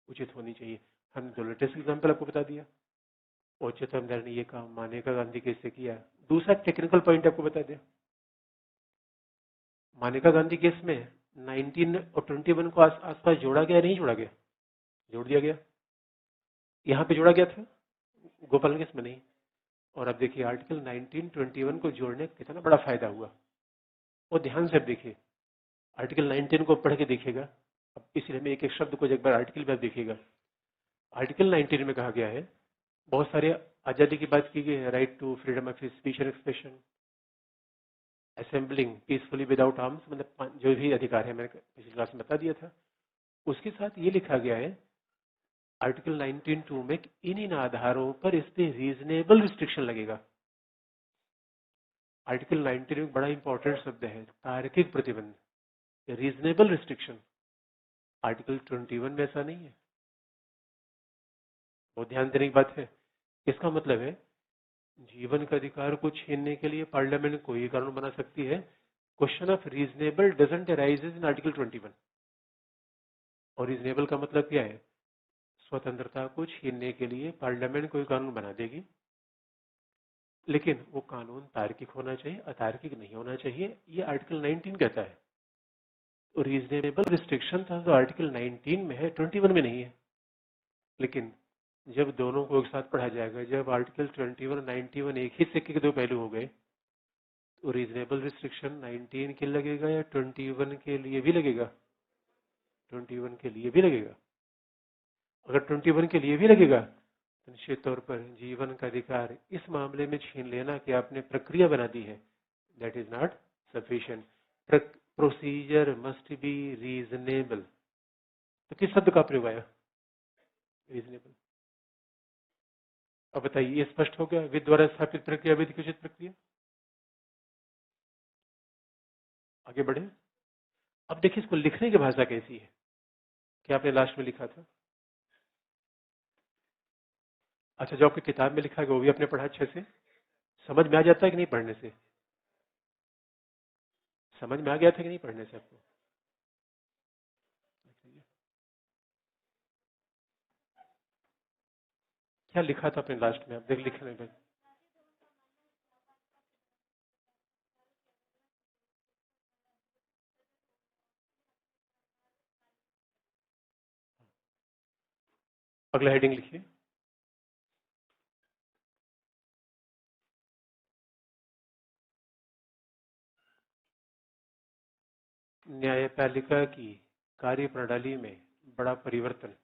A: उचित होनी चाहिए। हमने तो लेटेस्ट एग्जाम्पल आपको बता दिया, उच्चतम न्यायालय ने ये काम मानेका गांधी केस से किया। दूसरा टेक्निकल पॉइंट आपको बता दिया, मानेका गांधी केस में 19 और 21 को आसपास जोड़ा गया, नहीं जोड़ा गया, जोड़ दिया गया। यहाँ पे जोड़ा गया था, गोपालन केस में नहीं। और अब देखिए आर्टिकल 19, 21 को जोड़ने का कितना बड़ा फायदा हुआ। और ध्यान से अब देखिए, आर्टिकल 19 को पढ़ के देखिएगा, अब इसलिए मैं एक एक शब्द को एक बार आर्टिकल में देखिएगा। आर्टिकल 19 में कहा गया है, बहुत सारे आजादी की बात की गई है, right to freedom of speech and expression, assembling peacefully without arms, मतलब जो भी अधिकार है, मैंने पिछली क्लास में बता दिया था। उसके साथ ये लिखा गया है आर्टिकल 19(2) में इन आधारों पर इस पे रीजनेबल रिस्ट्रिक्शन लगेगा। आर्टिकल 19 में बड़ा इंपॉर्टेंट शब्द है, तार्किक प्रतिबंध, रीजनेबल रिस्ट्रिक्शन। आर्टिकल 21 में ऐसा नहीं है, बहुत ध्यान देने की बात है। इसका मतलब है जीवन का अधिकार को छीनने के लिए पार्लियामेंट कोई कानून बना सकती है। Question of reasonable doesn't arises in article 21। और रीजनेबल का मतलब क्या है, स्वतंत्रता को छीनने के लिए पार्लियामेंट कोई कानून बना देगी, लेकिन वो कानून तार्किक होना चाहिए, अतार्किक नहीं होना चाहिए, ये आर्टिकल 19 कहता है। तो रीजनेबल रिस्ट्रिक्शन था तो आर्टिकल 19 में है, 21 में नहीं है। लेकिन जब दोनों को एक साथ पढ़ा जाएगा, जब आर्टिकल 21 91 एक ही सिक्के के दो पहलू हो गए, तो रीजनेबल रिस्ट्रिक्शन 19 के लगेगा या 21 के लिए भी लगेगा, 21 के लिए भी लगेगा। अगर 21 के लिए भी लगेगा तो निश्चित तौर पर जीवन का अधिकार इस मामले में छीन लेना कि आपने प्रक्रिया बना दी है, that is not sufficient. Procedure must be reasonable. तो किस शब्द का प्रयोग आया, रीजनेबल। अब बताइए, ये स्पष्ट हो गया, विधि द्वारा स्थापित प्रक्रिया, विधि की उचित प्रक्रिया। आगे बढ़े। अब देखिए इसको लिखने की भाषा कैसी है, क्या आपने लास्ट में लिखा था। अच्छा, जो आपकी किताब में लिखा है वो भी आपने पढ़ा अच्छे से, समझ में आ जाता है कि नहीं पढ़ने से, समझ में आ गया था कि नहीं पढ़ने से आपको। क्या लिखा था आपने लास्ट में, आप देख लिखने में। अगला हेडिंग लिखिए, न्यायपालिका की कार्य प्रणाली में बड़ा परिवर्तन,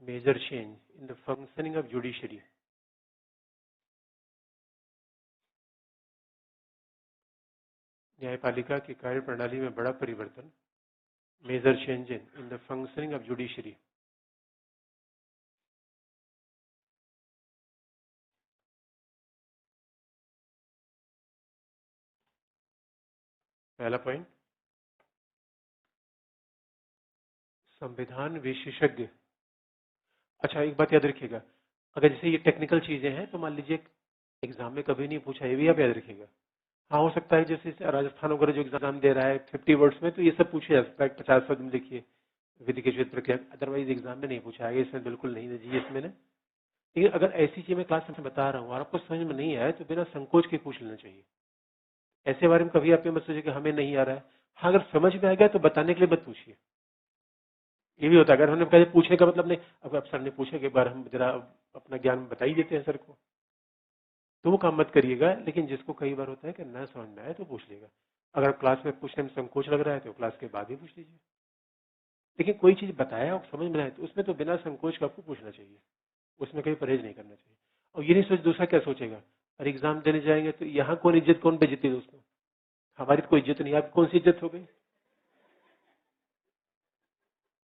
A: major change in the functioning of judiciary. न्यायपालिका की कार्य प्रणाली में बड़ा परिवर्तन, major change in the functioning of judiciary. पहला पॉइंट, संविधान विशेषज्ञ। अच्छा, एक बात याद रखिएगा, अगर जैसे ये टेक्निकल चीजें हैं तो मान लीजिए एग्जाम में कभी नहीं पूछा, ये भी आप याद रखिएगा। हाँ, हो सकता है जैसे राजस्थान वगैरह जो एग्जाम दे रहा है 50 वर्ड्स में, तो ये सब पूछे जा सकता है, 50 शब्द में लिखिए विधि की उचित प्रक्रिया, अदरवाइज एग्जाम में नहीं पूछा है, इसमें बिल्कुल नहीं है जी इसमें ने। लेकिन अगर ऐसी चीज मैं क्लास में बता रहा हूँ और आपको समझ में नहीं आया तो बिना संकोच के पूछ लेना चाहिए। ऐसे बारे में कभी आप ये मत सोचिए कि हमें नहीं आ रहा है। हाँ, अगर समझ में आ गया तो बताने के लिए मत पूछिए, ये भी होता है, अगर हमने कहे पूछने का मतलब नहीं, अब सर ने पूछा कि एक बार हम जरा अपना ज्ञान बता ही देते हैं सर को, तो वो काम मत करिएगा। लेकिन जिसको कई बार होता है कि न समझ में आए तो पूछ लेगा। अगर क्लास में पूछने में संकोच लग रहा है तो क्लास के बाद ही पूछ लीजिए। लेकिन कोई चीज बताया और समझ में आए तो उसमें तो बिना संकोच का आपको पूछना चाहिए, उसमें कहीं परहेज नहीं करना चाहिए। और ये नहीं सोच दूसरा क्या सोचेगा, और एग्जाम देने जाएंगे तो यहाँ कौन इज्जत कौन बेइज्जती दोस्तों, हमारी तो कोई इज्जत नहीं, आपकी कौन सी इज्जत हो गई।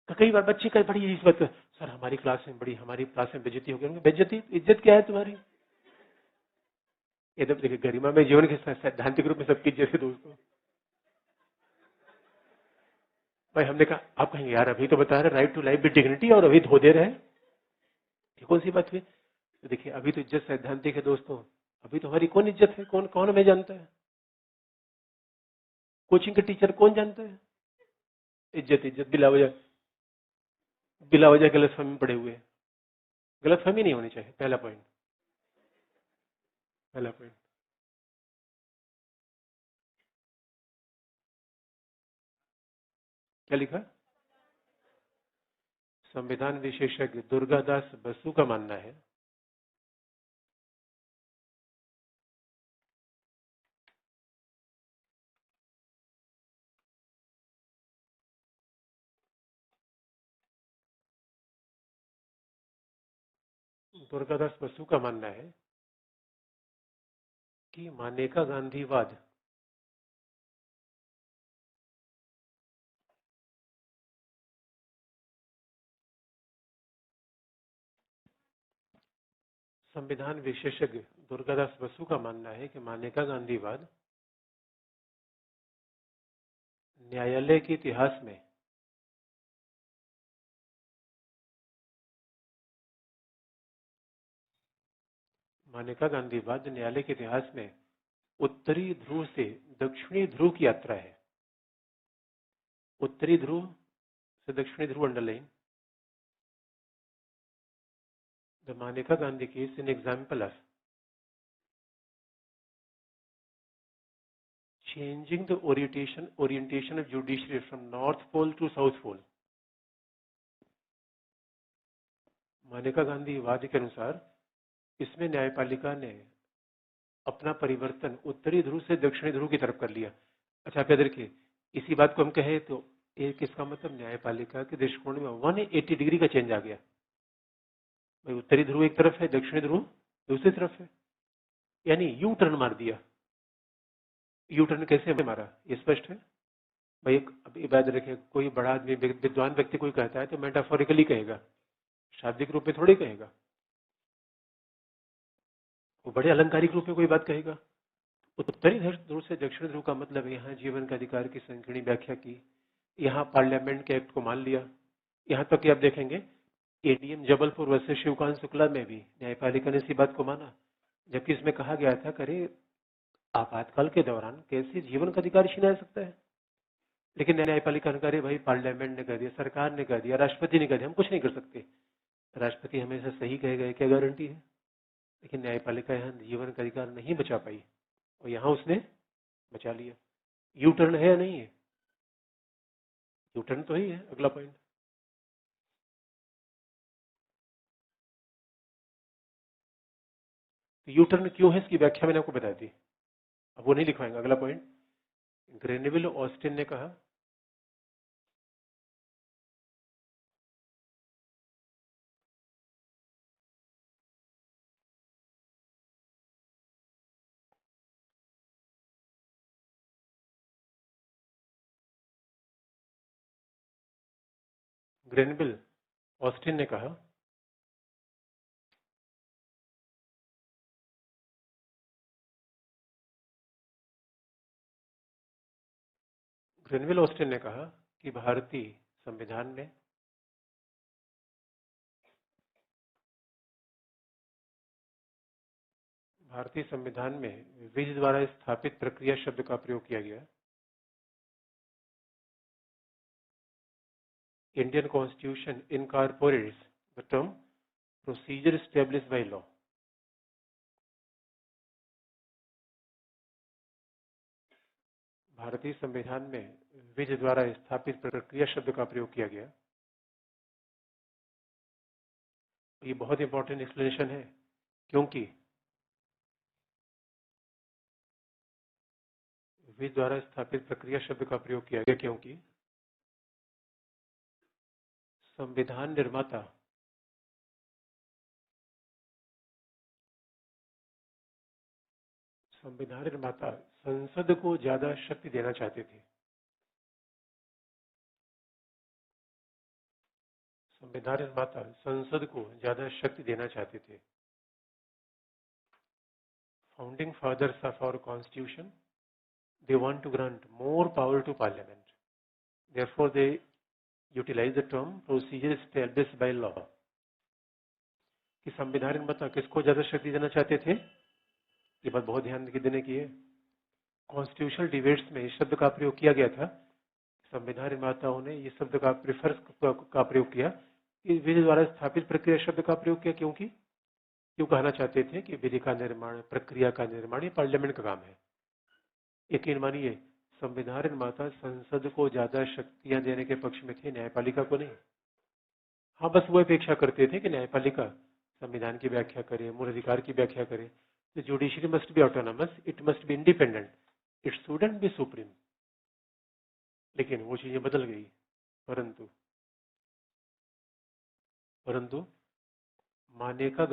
A: तो कई बार बच्चे कई बड़ी इस बात, सर हमारी क्लास में बड़ी, हमारी क्लास में बेइज्जती हो गई। बेइज्जती इज्जत क्या है तुम्हारी। ये तो देखिए गरिमा में जीवन के सैद्धांतिक रूप में सबकी इज्जत है दोस्तों। भाई हमने कहा, आप कहेंगे यार अभी तो बता रहे right to life with dignity और अभी धो दे रहे हैं, ये कौन सी बात हुई। तो देखिए अभी तो इज्जत सैद्धांतिक है दोस्तों, अभी तो हमारी कौन इज्जत है, कौन कौन हमें जानता है, कोचिंग के टीचर कौन जानता है। इज्जत इज्जत बिला वजह, बिला वजह गलत फहमी में पड़े हुए हैं। गलत फहमी नहीं होनी चाहिए, पहला पॉइंट, पहला पॉइंट। क्या लिखा, संविधान विशेषज्ञ दुर्गादास बसु का मानना है दुर्गादास बसु का मानना है कि मानेका गांधीवाद संविधान विशेषज्ञ दुर्गादास बसु का मानना है कि मानेका गांधीवाद न्यायालय के इतिहास में मानेका गांधीवाद न्यायालय के इतिहास में उत्तरी ध्रुव से दक्षिणी ध्रुव की यात्रा है। उत्तरी ध्रुव से दक्षिणी ध्रुव अंडरलाइन, द मानेका Gandhi case an example of changing the orientation of judiciary from North Pole to South Pole। मानेका गांधीवाद के अनुसार इसमें न्यायपालिका ने अपना परिवर्तन उत्तरी ध्रुव से दक्षिणी ध्रुव की तरफ कर लिया। अच्छा आप याद रखिए, इसी बात को हम कहें तो एक इसका मतलब न्यायपालिका के दृष्टिकोण में 180 डिग्री का चेंज आ गया। भाई उत्तरी ध्रुव एक तरफ है, दक्षिणी ध्रुव दूसरी तरफ है, यानी यू टर्न मार दिया। यू टर्न कैसे मारा ये स्पष्ट है भाई। अब याद रखिए, कोई बड़ा आदमी विद्वान व्यक्ति कोई कहता है तो मेटाफोरिकली कहेगा, शाब्दिक रूप में थोड़ी कहेगा। वो बड़े अलंकारिक रूप में कोई बात कहेगा। उत्तरी ध्रुव से दक्षिण ध्रुव का मतलब है यहाँ जीवन का अधिकार की संकीर्ण व्याख्या की, यहाँ पार्लियामेंट के एक्ट को मान लिया। यहाँ तक कि आप देखेंगे एडीएम जबलपुर वर्सेस शिवकांत शुक्ला में भी न्यायपालिका ने इसी बात को माना, जबकि इसमें कहा गया था करे आपातकाल के दौरान कैसे जीवन का अधिकार छीना जा सकता है। लेकिन न्यायपालिका ने कहा भाई पार्लियामेंट ने कह दिया, सरकार ने कह दिया, राष्ट्रपति ने कह दिया, हम कुछ नहीं कर सकते। राष्ट्रपति हमेशा सही कहेगा क्या गारंटी है। लेकिन न्यायपालिका यहाँ जीवन का अधिकार नहीं बचा पाई और यहाँ उसने बचा लिया। यू टर्न है या नहीं है, यू टर्न तो ही है। अगला पॉइंट, यू टर्न क्यों है इसकी व्याख्या मैंने आपको बता दी, अब वो नहीं लिखवाएंगे। अगला पॉइंट, ग्रेनेविल ऑस्टिन ने कहा ग्रेनेविल ऑस्टिन ने कहा ग्रेनविल ऑस्टिन ने कहा कि भारतीय संविधान में विधि द्वारा स्थापित प्रक्रिया शब्द का प्रयोग किया गया। Indian constitution incorporates the term procedure established by law. भारतीय संविधान में विधि द्वारा स्थापित प्रक्रिया शब्द का प्रयोग किया गया। ये बहुत इंपॉर्टेंट एक्सप्लेनेशन है, क्योंकि विधि द्वारा स्थापित प्रक्रिया शब्द का प्रयोग किया गया, क्योंकि संविधान निर्माता संसद को ज्यादा शक्ति देना चाहते थे। संविधान निर्माता संसद को ज्यादा शक्ति देना चाहते थे। Founding fathers of our constitution, they want to grant more power to parliament. Therefore, they utilize the term procedure established by law. कि संविधान निर्माता किसको ज्यादा शक्ति देना चाहते थे? ये बात बहुत ध्यान देने की है। कॉन्स्टिट्यूशनल डिबेट्स में इस शब्द का प्रयोग किया गया था। संविधान निर्माताओं ने इस शब्द का प्रयोग किया कि विधि द्वारा स्थापित प्रक्रिया शब्द का प्रयोग किया, क्योंकि क्यों कहना चाहते थे कि विधि का निर्माण, प्रक्रिया का निर्माण ये पार्लियामेंट का काम है। यकीन मानिए, संविधान निर्माता संसद को ज्यादा शक्तियां देने के पक्ष में थे, न्यायपालिका को नहीं। हाँ, बस वो अपेक्षा करते थे कि न्यायपालिका संविधान की व्याख्या करे, मूल अधिकार की व्याख्या करे। The judiciary must be autonomous, it must be independent, it shouldn't be supreme. लेकिन वो चीजें बदल गई। परंतु मानेका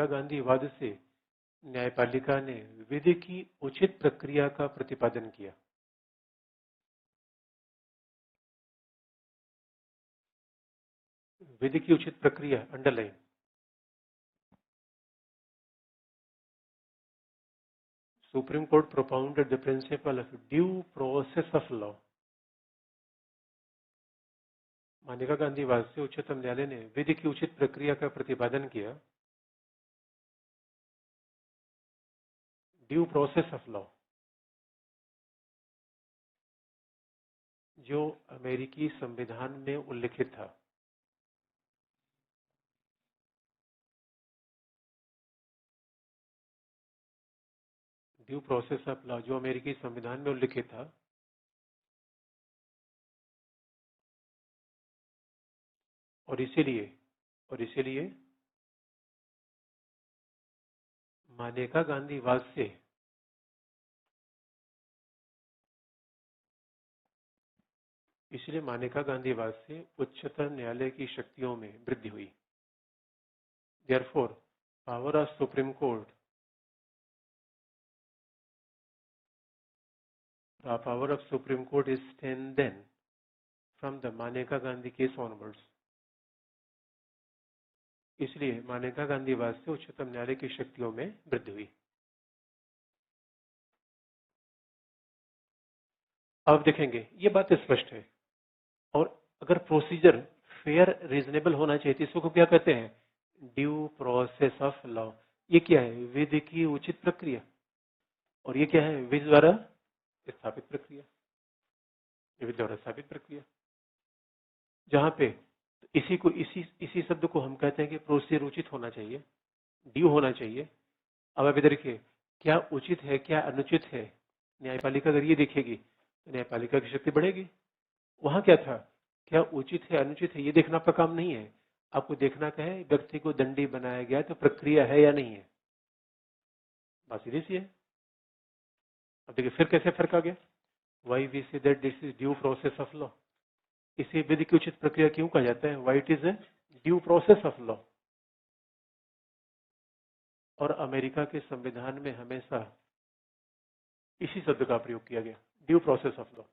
A: गांधी वाद से न्यायपालिका ने विधि की उचित प्रक्रिया का प्रतिपादन किया। विधि की उचित प्रक्रिया, underline. Supreme court propounded the principle of due process of law. मानेका गांधी वाद से उच्चतम न्यायालय ने विधि की उचित प्रक्रिया का प्रतिपादन किया। ड्यू प्रोसेस ऑफ लॉ, जो अमेरिकी संविधान में उल्लिखित था। ड्यू प्रोसेस ऑफ लॉ जो अमेरिकी संविधान में उल्लिखित था, और इसीलिए मानेका गांधी वाद से उच्चतम न्यायालय की शक्तियों में वृद्धि हुई। Therefore, power of Supreme Court, the power of Supreme Court is strengthened from the मानेका गांधी case onwards. इसलिए मानेका गांधी वाद से उच्चतम न्यायालय की शक्तियों में वृद्धि हुई। अब देखेंगे, ये बात स्पष्ट है। और अगर प्रोसीजर फेयर रीजनेबल होना चाहिए, इसको क्या कहते हैं? Due process of law. ये क्या है? विधि की उचित प्रक्रिया। और ये क्या है? विधि द्वारा स्थापित प्रक्रिया। विधि द्वारा स्थापित प्रक्रिया, जहां पे इसी शब्द को हम कहते हैं कि प्रोसीजर उचित होना चाहिए, ड्यू होना चाहिए। अब अभी देखिए, क्या उचित है, क्या अनुचित है, न्यायपालिका अगर ये देखेगी तो न्यायपालिका की शक्ति बढ़ेगी। वहां क्या था? क्या उचित है, अनुचित है, ये देखना आपका काम नहीं है। आपको देखना क्या है? व्यक्ति को दंडी बनाया गया तो प्रक्रिया है या नहीं है, बस सीधी सी है। अब देखिए फिर कैसे फर्क आ गया। Why we say that this is due process of law. इसे विधि की उचित प्रक्रिया क्यों कहा जाता है? Why it is a due process of law. और अमेरिका के संविधान में हमेशा इसी शब्द का प्रयोग किया गया, ड्यू प्रोसेस ऑफ लॉ।